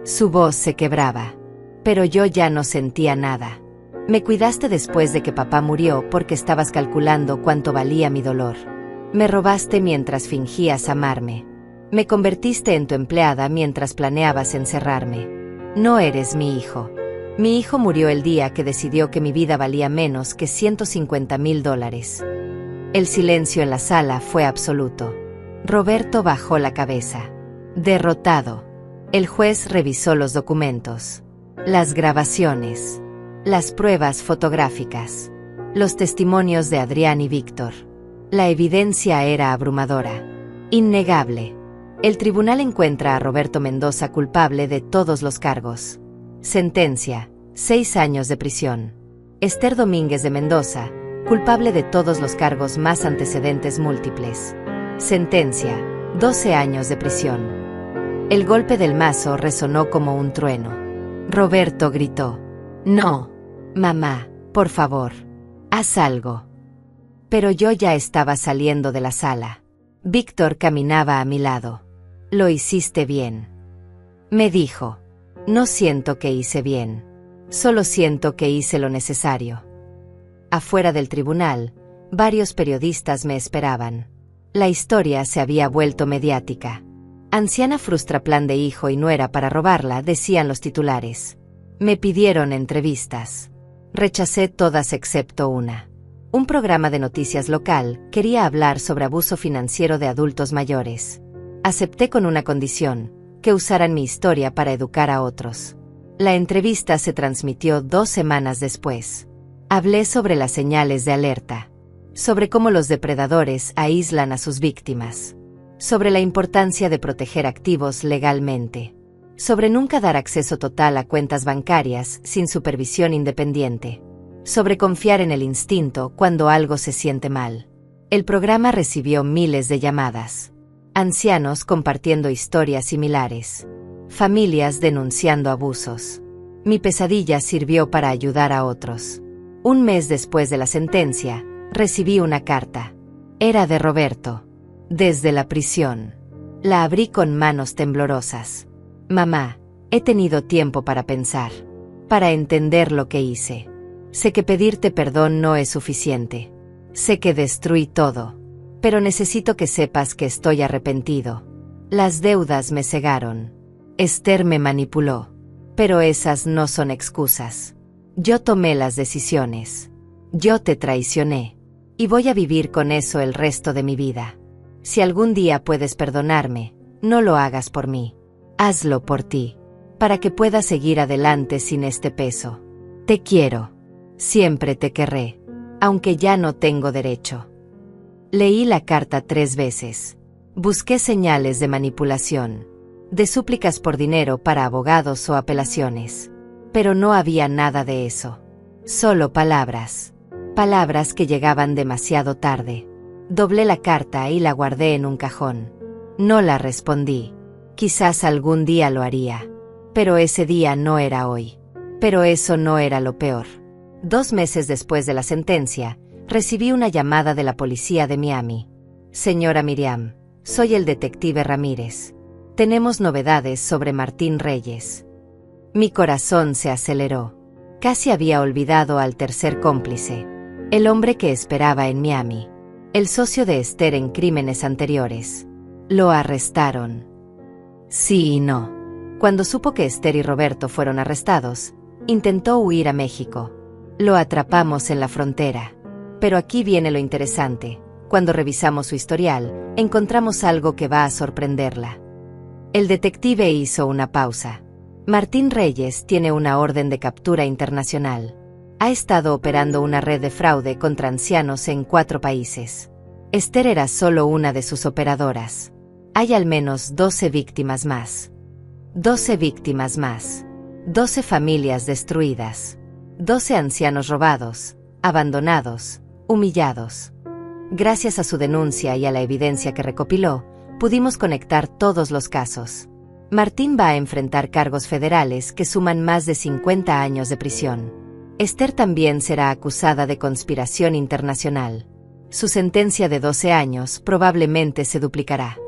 Su voz se quebraba. Pero yo ya no sentía nada. Me cuidaste después de que papá murió porque estabas calculando cuánto valía mi dolor. Me robaste mientras fingías amarme. Me convertiste en tu empleada mientras planeabas encerrarme. No eres mi hijo. Mi hijo murió el día que decidió que mi vida valía menos que $150,000. El silencio en la sala fue absoluto. Roberto bajó la cabeza. Derrotado. El juez revisó los documentos. Las grabaciones. Las pruebas fotográficas. Los testimonios de Adrián y Víctor. La evidencia era abrumadora. Innegable. El tribunal encuentra a Roberto Mendoza culpable de todos los cargos. Sentencia: 6 años de prisión. Esther Domínguez de Mendoza, culpable de todos los cargos más antecedentes múltiples. Sentencia: 12 años de prisión. El golpe del mazo resonó como un trueno. Roberto gritó: «No, mamá, por favor, haz algo». Pero yo ya estaba saliendo de la sala. Víctor caminaba a mi lado. «Lo hiciste bien», me dijo. «No siento que hice bien. Solo siento que hice lo necesario». Afuera del tribunal, varios periodistas me esperaban. La historia se había vuelto mediática. Anciana frustra plan de hijo y nuera para robarla, decían los titulares. Me pidieron entrevistas. Rechacé todas excepto una. Un programa de noticias local quería hablar sobre abuso financiero de adultos mayores. Acepté con una condición, que usaran mi historia para educar a otros. La entrevista se transmitió 2 semanas después. Hablé sobre las señales de alerta, sobre cómo los depredadores aíslan a sus víctimas, sobre la importancia de proteger activos legalmente, sobre nunca dar acceso total a cuentas bancarias sin supervisión independiente, sobre confiar en el instinto cuando algo se siente mal. El programa recibió miles de llamadas. Ancianos compartiendo historias similares. Familias denunciando abusos. Mi pesadilla sirvió para ayudar a otros. Un mes después de la sentencia, recibí una carta. Era de Roberto. Desde la prisión. La abrí con manos temblorosas. Mamá, he tenido tiempo para pensar. Para entender lo que hice. Sé que pedirte perdón no es suficiente. Sé que destruí todo. Pero necesito que sepas que estoy arrepentido. Las deudas me cegaron. Esther me manipuló. Pero esas no son excusas. Yo tomé las decisiones. Yo te traicioné. Y voy a vivir con eso el resto de mi vida. Si algún día puedes perdonarme, no lo hagas por mí. Hazlo por ti. Para que puedas seguir adelante sin este peso. Te quiero. Siempre te querré. Aunque ya no tengo derecho. Leí la carta 3 veces. Busqué señales de manipulación. De súplicas por dinero para abogados o apelaciones. Pero no había nada de eso. Solo palabras. Palabras que llegaban demasiado tarde. Doblé la carta y la guardé en un cajón. No la respondí. Quizás algún día lo haría. Pero ese día no era hoy. Pero eso no era lo peor. 2 meses después de la sentencia, recibí una llamada de la policía de Miami. Señora Miriam, soy el detective Ramírez. Tenemos novedades sobre Martín Reyes. Mi corazón se aceleró. Casi había olvidado al tercer cómplice. El hombre que esperaba en Miami. El socio de Esther en crímenes anteriores. Lo arrestaron. Sí y no. Cuando supo que Esther y Roberto fueron arrestados, intentó huir a México. Lo atrapamos en la frontera. Pero aquí viene lo interesante. Cuando revisamos su historial, encontramos algo que va a sorprenderla. El detective hizo una pausa. Martín Reyes tiene una orden de captura internacional. Ha estado operando una red de fraude contra ancianos en 4 países. Esther era solo una de sus operadoras. Hay al menos 12 víctimas más. 12 víctimas más. 12 familias destruidas. 12 ancianos robados, abandonados, humillados. Gracias a su denuncia y a la evidencia que recopiló, pudimos conectar todos los casos. Martín va a enfrentar cargos federales que suman más de 50 años de prisión. Esther también será acusada de conspiración internacional. Su sentencia de 12 años probablemente se duplicará.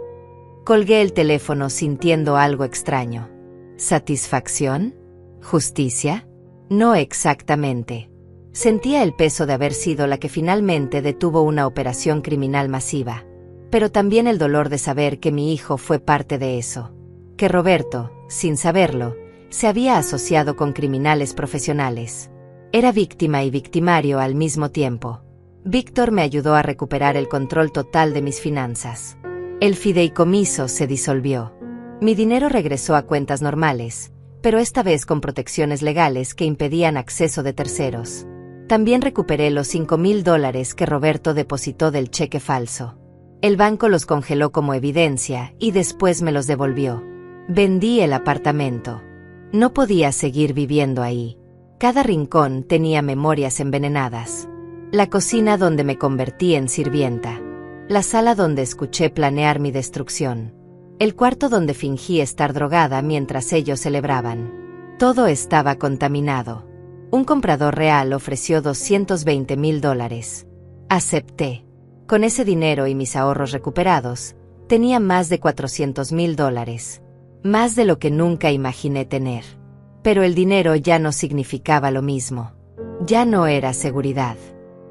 Colgué el teléfono sintiendo algo extraño. ¿Satisfacción? ¿Justicia? No exactamente. Sentía el peso de haber sido la que finalmente detuvo una operación criminal masiva. Pero también el dolor de saber que mi hijo fue parte de eso. Que Roberto, sin saberlo, se había asociado con criminales profesionales. Era víctima y victimario al mismo tiempo. Víctor me ayudó a recuperar el control total de mis finanzas. El fideicomiso se disolvió. Mi dinero regresó a cuentas normales, pero esta vez con protecciones legales que impedían acceso de terceros. También recuperé los $5,000 que Roberto depositó del cheque falso. El banco los congeló como evidencia y después me los devolvió. Vendí el apartamento. No podía seguir viviendo ahí. Cada rincón tenía memorias envenenadas. La cocina donde me convertí en sirvienta. La sala donde escuché planear mi destrucción. El cuarto donde fingí estar drogada mientras ellos celebraban. Todo estaba contaminado. Un comprador real ofreció $220,000. Acepté. Con ese dinero y mis ahorros recuperados, tenía más de $400,000. Más de lo que nunca imaginé tener. Pero el dinero ya no significaba lo mismo. Ya no era seguridad.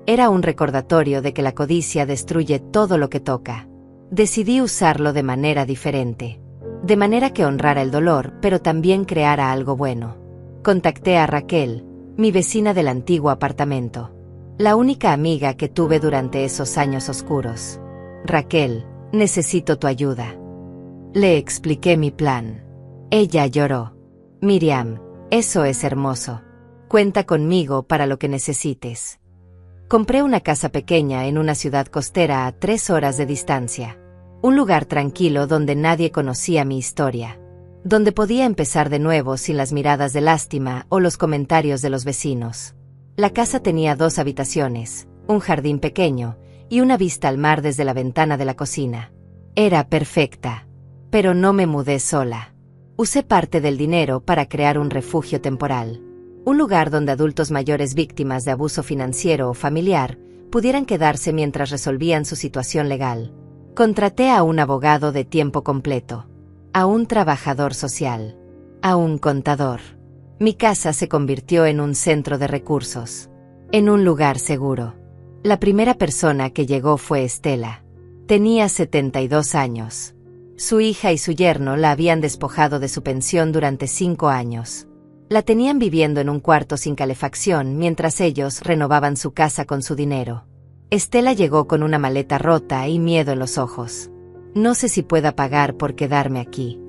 Era un recordatorio de que la codicia destruye todo lo que toca. Decidí usarlo de manera diferente. de manera que honrara el dolor, pero también creara algo bueno. Contacté a Raquel, mi vecina del antiguo apartamento, la única amiga que tuve durante esos años oscuros. Raquel, necesito tu ayuda. Le expliqué mi plan. Ella lloró. Miriam, eso es hermoso. Cuenta conmigo para lo que necesites. Compré una casa pequeña en una ciudad costera a 3 horas de distancia. Un lugar tranquilo donde nadie conocía mi historia. Donde podía empezar de nuevo sin las miradas de lástima o los comentarios de los vecinos. La casa tenía 2 habitaciones, un jardín pequeño y una vista al mar desde la ventana de la cocina. Era perfecta. Pero no me mudé sola. Usé parte del dinero para crear un refugio temporal. Un lugar donde adultos mayores víctimas de abuso financiero o familiar pudieran quedarse mientras resolvían su situación legal. Contraté a un abogado de tiempo completo, a un trabajador social, a un contador. Mi casa se convirtió en un centro de recursos, en un lugar seguro. La primera persona que llegó fue Estela. Tenía 72 años. Su hija y su yerno la habían despojado de su pensión durante 5 años. La tenían viviendo en un cuarto sin calefacción mientras ellos renovaban su casa con su dinero. Estela llegó con una maleta rota y miedo en los ojos. No sé si pueda pagar por quedarme aquí.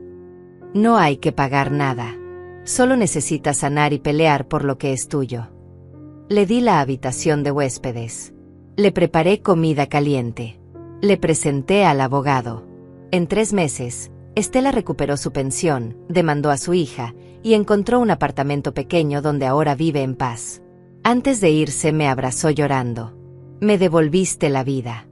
No hay que pagar nada. Solo necesitas sanar y pelear por lo que es tuyo. Le di la habitación de huéspedes. Le preparé comida caliente. Le presenté al abogado. En 3 meses, Estela recuperó su pensión, demandó a su hija y encontró un apartamento pequeño donde ahora vive en paz. Antes de irse me abrazó llorando. Me devolviste la vida.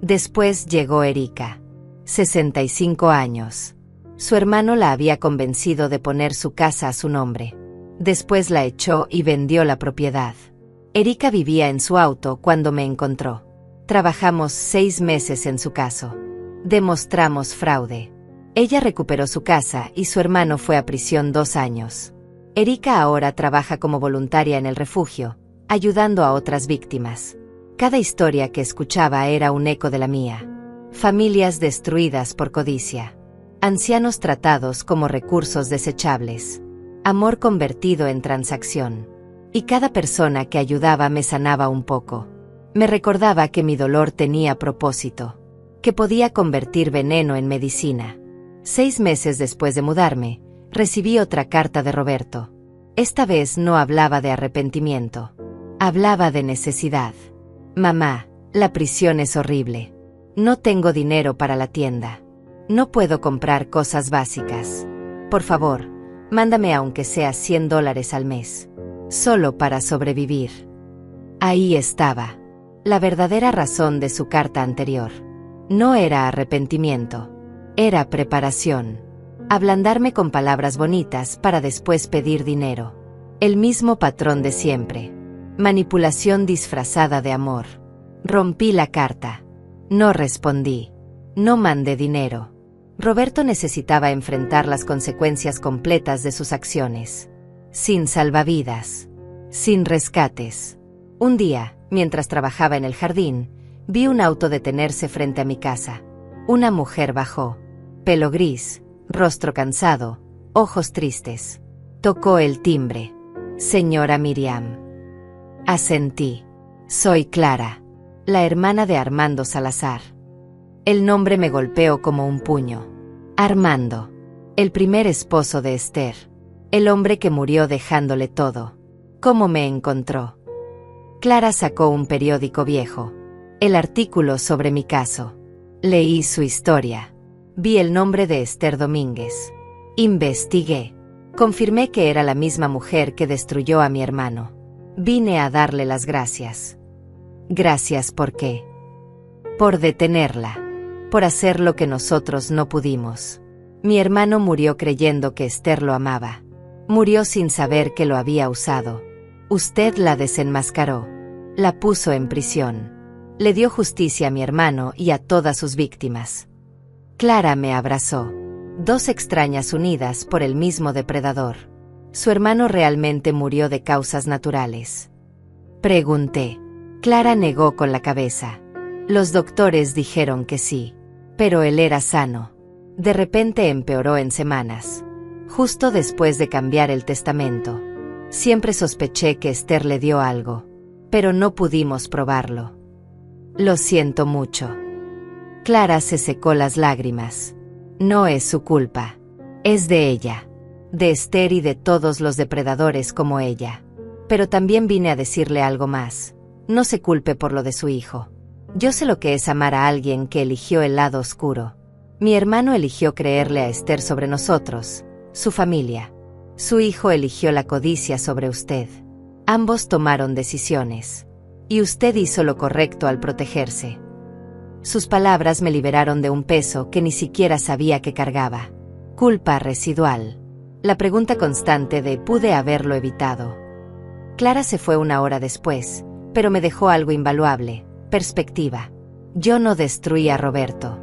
Después llegó Erika. 65 años. Su hermano la había convencido de poner su casa a su nombre. Después la echó y vendió la propiedad. Erika vivía en su auto cuando me encontró. Trabajamos 6 meses en su caso. Demostramos fraude. Ella recuperó su casa y su hermano fue a prisión 2 años. Erika ahora trabaja como voluntaria en el refugio, ayudando a otras víctimas. Cada historia que escuchaba era un eco de la mía. Familias destruidas por codicia. Ancianos tratados como recursos desechables. Amor convertido en transacción. Y cada persona que ayudaba me sanaba un poco. Me recordaba que mi dolor tenía propósito. Que podía convertir veneno en medicina. 6 meses después de mudarme, recibí otra carta de Roberto. Esta vez no hablaba de arrepentimiento. Hablaba de necesidad. Mamá, la prisión es horrible. No tengo dinero para la tienda. No puedo comprar cosas básicas. Por favor, mándame aunque sea $100 al mes. Solo para sobrevivir. Ahí estaba. La verdadera razón de su carta anterior. No era arrepentimiento. Era preparación. Ablandarme con palabras bonitas para después pedir dinero. El mismo patrón de siempre. Manipulación disfrazada de amor. Rompí la carta. No respondí. No mandé dinero. Roberto necesitaba enfrentar las consecuencias completas de sus acciones. Sin salvavidas. Sin rescates. Un día, mientras trabajaba en el jardín, vi un auto detenerse frente a mi casa. Una mujer bajó. Pelo gris, rostro cansado, ojos tristes. Tocó el timbre. Señora Miriam. Asentí. Soy Clara, la hermana de Armando Salazar. El nombre me golpeó como un puño. Armando. El primer esposo de Esther. El hombre que murió dejándole todo. ¿Cómo me encontró? Clara sacó un periódico viejo. El artículo sobre mi caso. Leí su historia. Vi el nombre de Esther Domínguez. Investigué. Confirmé que era la misma mujer que destruyó a mi hermano. Vine a darle las gracias. Gracias ¿por qué? Por detenerla. Por hacer lo que nosotros no pudimos. Mi hermano murió creyendo que Esther lo amaba. Murió sin saber que lo había usado. Usted la desenmascaró. La puso en prisión. Le dio justicia a mi hermano y a todas sus víctimas. Clara me abrazó. 2 extrañas unidas por el mismo depredador. Su hermano realmente murió de causas naturales. Pregunté. Clara negó con la cabeza. Los doctores dijeron que sí. Pero él era sano. De repente empeoró en semanas. Justo después de cambiar el testamento. Siempre sospeché que Esther le dio algo, pero no pudimos probarlo. Lo siento mucho. Clara se secó las lágrimas. No es su culpa. Es de ella. De Esther y de todos los depredadores como ella. Pero también vine a decirle algo más. No se culpe por lo de su hijo. Yo sé lo que es amar a alguien que eligió el lado oscuro. Mi hermano eligió creerle a Esther sobre nosotros, su familia. Su hijo eligió la codicia sobre usted. Ambos tomaron decisiones. Y usted hizo lo correcto al protegerse. Sus palabras me liberaron de un peso que ni siquiera sabía que cargaba. Culpa residual. La pregunta constante de ¿pude haberlo evitado? Clara se fue una hora después, pero me dejó algo invaluable, perspectiva. Yo no destruí a Roberto.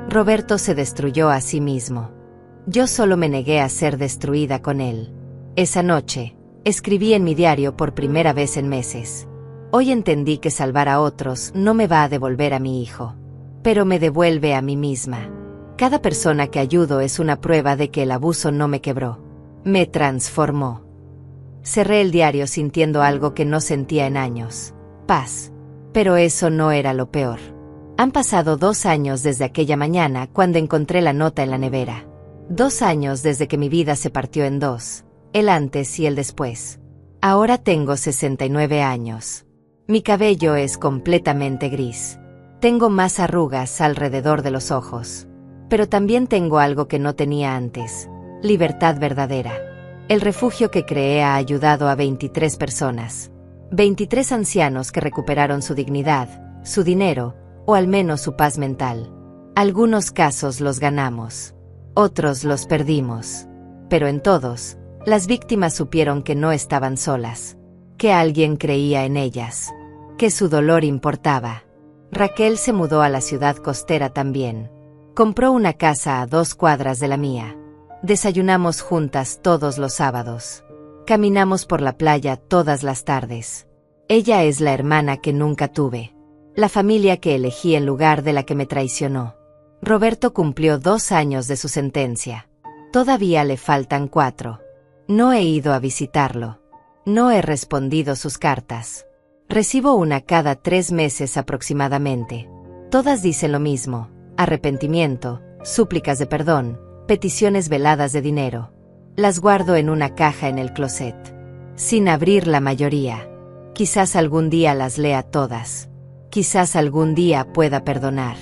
Roberto se destruyó a sí mismo. Yo solo me negué a ser destruida con él. Esa noche, escribí en mi diario por primera vez en meses. Hoy entendí que salvar a otros no me va a devolver a mi hijo, pero me devuelve a mí misma. Cada persona que ayudo es una prueba de que el abuso no me quebró. Me transformó. Cerré el diario sintiendo algo que no sentía en años. Paz. Pero eso no era lo peor. Han pasado 2 años desde aquella mañana cuando encontré la nota en la nevera. 2 años desde que mi vida se partió en dos, el antes y el después. Ahora tengo 69 años. Mi cabello es completamente gris. Tengo más arrugas alrededor de los ojos. Pero también tengo algo que no tenía antes: libertad verdadera. El refugio que creé ha ayudado a 23 personas. 23 ancianos que recuperaron su dignidad, su dinero, o al menos su paz mental. Algunos casos los ganamos. Otros los perdimos. Pero en todos, las víctimas supieron que no estaban solas. Que alguien creía en ellas. Que su dolor importaba. Raquel se mudó a la ciudad costera también. Compró una casa a 2 cuadras de la mía. Desayunamos juntas todos los sábados. Caminamos por la playa todas las tardes. Ella es la hermana que nunca tuve. La familia que elegí en lugar de la que me traicionó. Roberto cumplió 2 años de su sentencia. Todavía le faltan 4. No he ido a visitarlo. No he respondido sus cartas. Recibo una cada 3 meses aproximadamente. Todas dicen lo mismo: arrepentimiento, súplicas de perdón, peticiones veladas de dinero. Las guardo en una caja en el closet. Sin abrir la mayoría. Quizás algún día las lea todas. Quizás algún día pueda perdonar.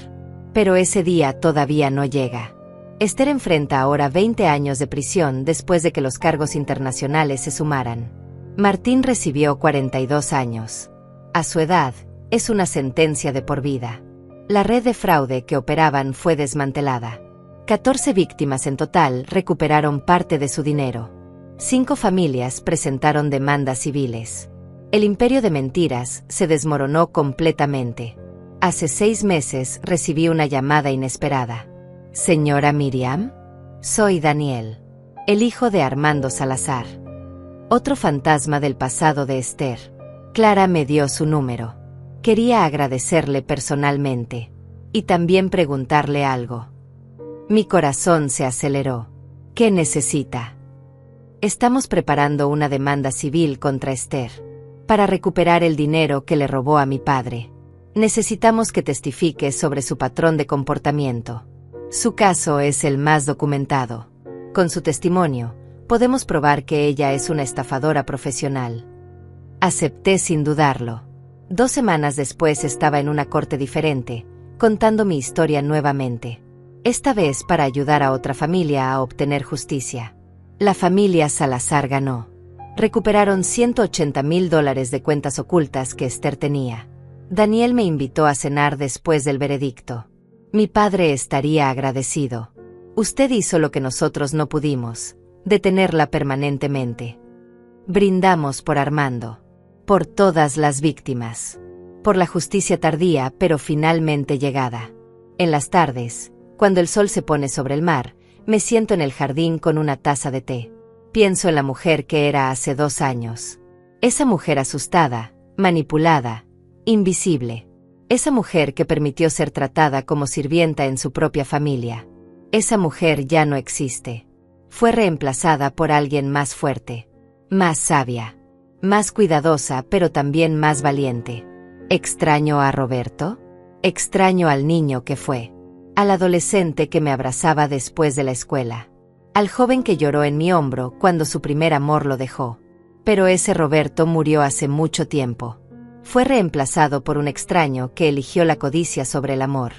Pero ese día todavía no llega. Esther enfrenta ahora 20 años de prisión después de que los cargos internacionales se sumaran. Martín recibió 42 años. A su edad, es una sentencia de por vida. La red de fraude que operaban fue desmantelada. 14 víctimas en total recuperaron parte de su dinero. 5 familias presentaron demandas civiles. El imperio de mentiras se desmoronó completamente. Hace 6 meses recibí una llamada inesperada. ¿Señora Miriam? Soy Daniel, el hijo de Armando Salazar. Otro fantasma del pasado de Esther. Clara me dio su número. Quería agradecerle personalmente. Y también preguntarle algo. Mi corazón se aceleró. ¿Qué necesita? Estamos preparando una demanda civil contra Esther. Para recuperar el dinero que le robó a mi padre. Necesitamos que testifique sobre su patrón de comportamiento. Su caso es el más documentado. Con su testimonio, podemos probar que ella es una estafadora profesional. Acepté sin dudarlo. 2 semanas después estaba en una corte diferente, contando mi historia nuevamente. Esta vez para ayudar a otra familia a obtener justicia. La familia Salazar ganó. Recuperaron $180,000 de cuentas ocultas que Esther tenía. Daniel me invitó a cenar después del veredicto. Mi padre estaría agradecido. Usted hizo lo que nosotros no pudimos, detenerla permanentemente. Brindamos por Armando. Por todas las víctimas. Por la justicia tardía pero finalmente llegada. En las tardes, cuando el sol se pone sobre el mar, me siento en el jardín con una taza de té. Pienso en la mujer que era hace 2 años. Esa mujer asustada, manipulada, invisible. Esa mujer que permitió ser tratada como sirvienta en su propia familia. Esa mujer ya no existe. Fue reemplazada por alguien más fuerte, más sabia, más cuidadosa, pero también más valiente. ¿Extraño a Roberto? Extraño al niño que fue, al adolescente que me abrazaba después de la escuela, al joven que lloró en mi hombro cuando su primer amor lo dejó. Pero ese Roberto murió hace mucho tiempo. Fue reemplazado por un extraño que eligió la codicia sobre el amor.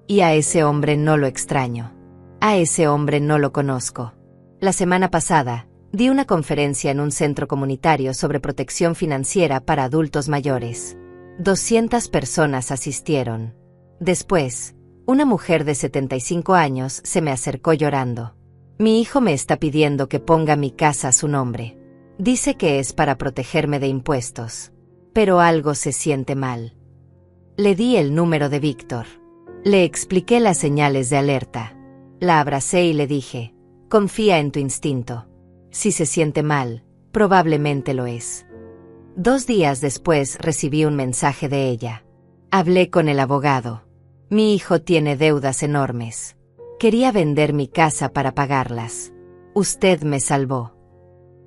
Y a ese hombre no lo extraño. A ese hombre no lo conozco. La semana pasada, di una conferencia en un centro comunitario sobre protección financiera para adultos mayores. 200 personas asistieron. Después, una mujer de 75 años se me acercó llorando. Mi hijo me está pidiendo que ponga mi casa a su nombre. Dice que es para protegerme de impuestos. Pero algo se siente mal. Le di el número de Víctor. Le expliqué las señales de alerta. La abracé y le dije, confía en tu instinto. Si se siente mal, probablemente lo es. 2 días después recibí un mensaje de ella. Hablé con el abogado. Mi hijo tiene deudas enormes. Quería vender mi casa para pagarlas. Usted me salvó.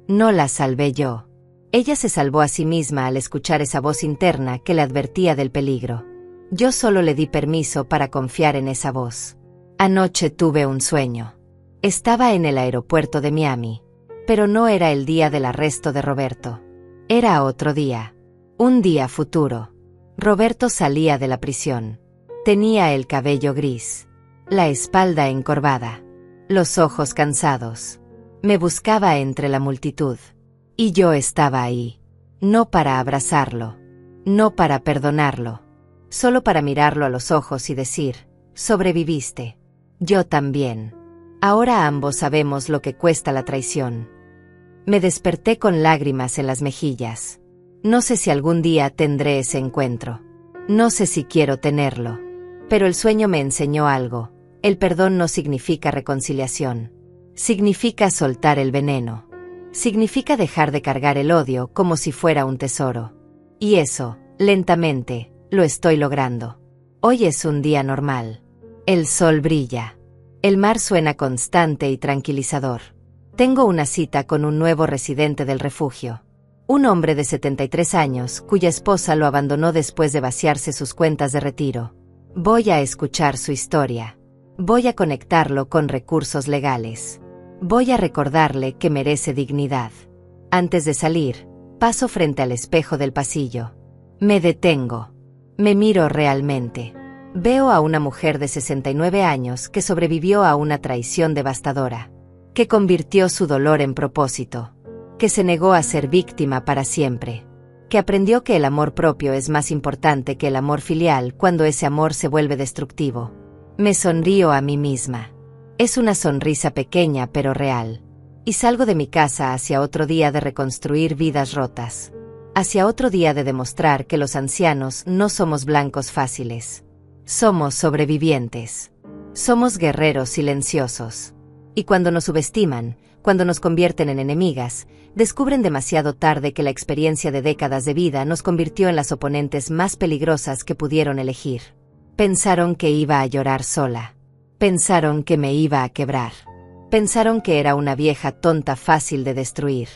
No la salvé yo. Ella se salvó a sí misma al escuchar esa voz interna que le advertía del peligro. Yo solo le di permiso para confiar en esa voz. Anoche tuve un sueño. Estaba en el aeropuerto de Miami. Pero no era el día del arresto de Roberto. Era otro día. Un día futuro. Roberto salía de la prisión. Tenía el cabello gris. La espalda encorvada. Los ojos cansados. Me buscaba entre la multitud. Y yo estaba ahí. No para abrazarlo. No para perdonarlo. Solo para mirarlo a los ojos y decir, sobreviviste. Yo también. Ahora ambos sabemos lo que cuesta la traición. Me desperté con lágrimas en las mejillas. No sé si algún día tendré ese encuentro. No sé si quiero tenerlo. Pero el sueño me enseñó algo. El perdón no significa reconciliación. Significa soltar el veneno. Significa dejar de cargar el odio como si fuera un tesoro. Y eso, lentamente, lo estoy logrando. Hoy es un día normal. El sol brilla. El mar suena constante y tranquilizador. Tengo una cita con un nuevo residente del refugio. Un hombre de 73 años, cuya esposa lo abandonó después de vaciarse sus cuentas de retiro. Voy a escuchar su historia. Voy a conectarlo con recursos legales. Voy a recordarle que merece dignidad. Antes de salir, paso frente al espejo del pasillo. Me detengo. Me miro realmente. Veo a una mujer de 69 años que sobrevivió a una traición devastadora, que convirtió su dolor en propósito, que se negó a ser víctima para siempre, que aprendió que el amor propio es más importante que el amor filial cuando ese amor se vuelve destructivo. Me sonrío a mí misma. Es una sonrisa pequeña pero real. Y salgo de mi casa hacia otro día de reconstruir vidas rotas. Hacia otro día de demostrar que los ancianos no somos blancos fáciles. Somos sobrevivientes. Somos guerreros silenciosos. Y cuando nos subestiman, cuando nos convierten en enemigas, descubren demasiado tarde que la experiencia de décadas de vida nos convirtió en las oponentes más peligrosas que pudieron elegir. Pensaron que iba a llorar sola. Pensaron que me iba a quebrar. Pensaron que era una vieja tonta fácil de destruir.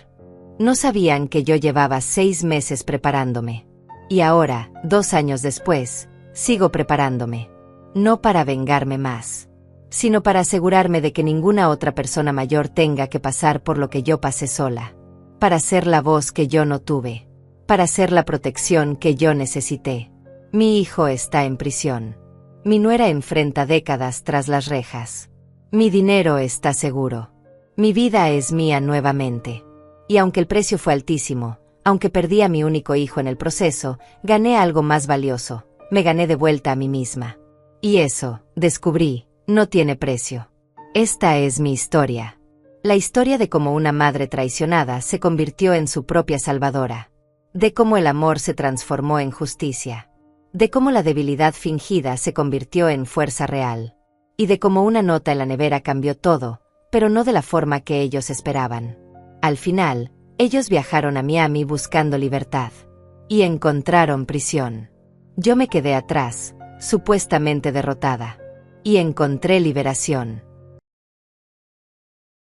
No sabían que yo llevaba 6 meses preparándome. Y ahora, 2 años después, sigo preparándome. No para vengarme más, sino para asegurarme de que ninguna otra persona mayor tenga que pasar por lo que yo pasé sola. Para ser la voz que yo no tuve. Para ser la protección que yo necesité. Mi hijo está en prisión. Mi nuera enfrenta décadas tras las rejas. Mi dinero está seguro. Mi vida es mía nuevamente. Y aunque el precio fue altísimo, aunque perdí a mi único hijo en el proceso, gané algo más valioso. Me gané de vuelta a mí misma. Y eso, descubrí, no tiene precio. Esta es mi historia. La historia de cómo una madre traicionada se convirtió en su propia salvadora. De cómo el amor se transformó en justicia. De cómo la debilidad fingida se convirtió en fuerza real. Y de cómo una nota en la nevera cambió todo, pero no de la forma que ellos esperaban. Al final, ellos viajaron a Miami buscando libertad. Y encontraron prisión. Yo me quedé atrás, supuestamente derrotada. Y encontré liberación.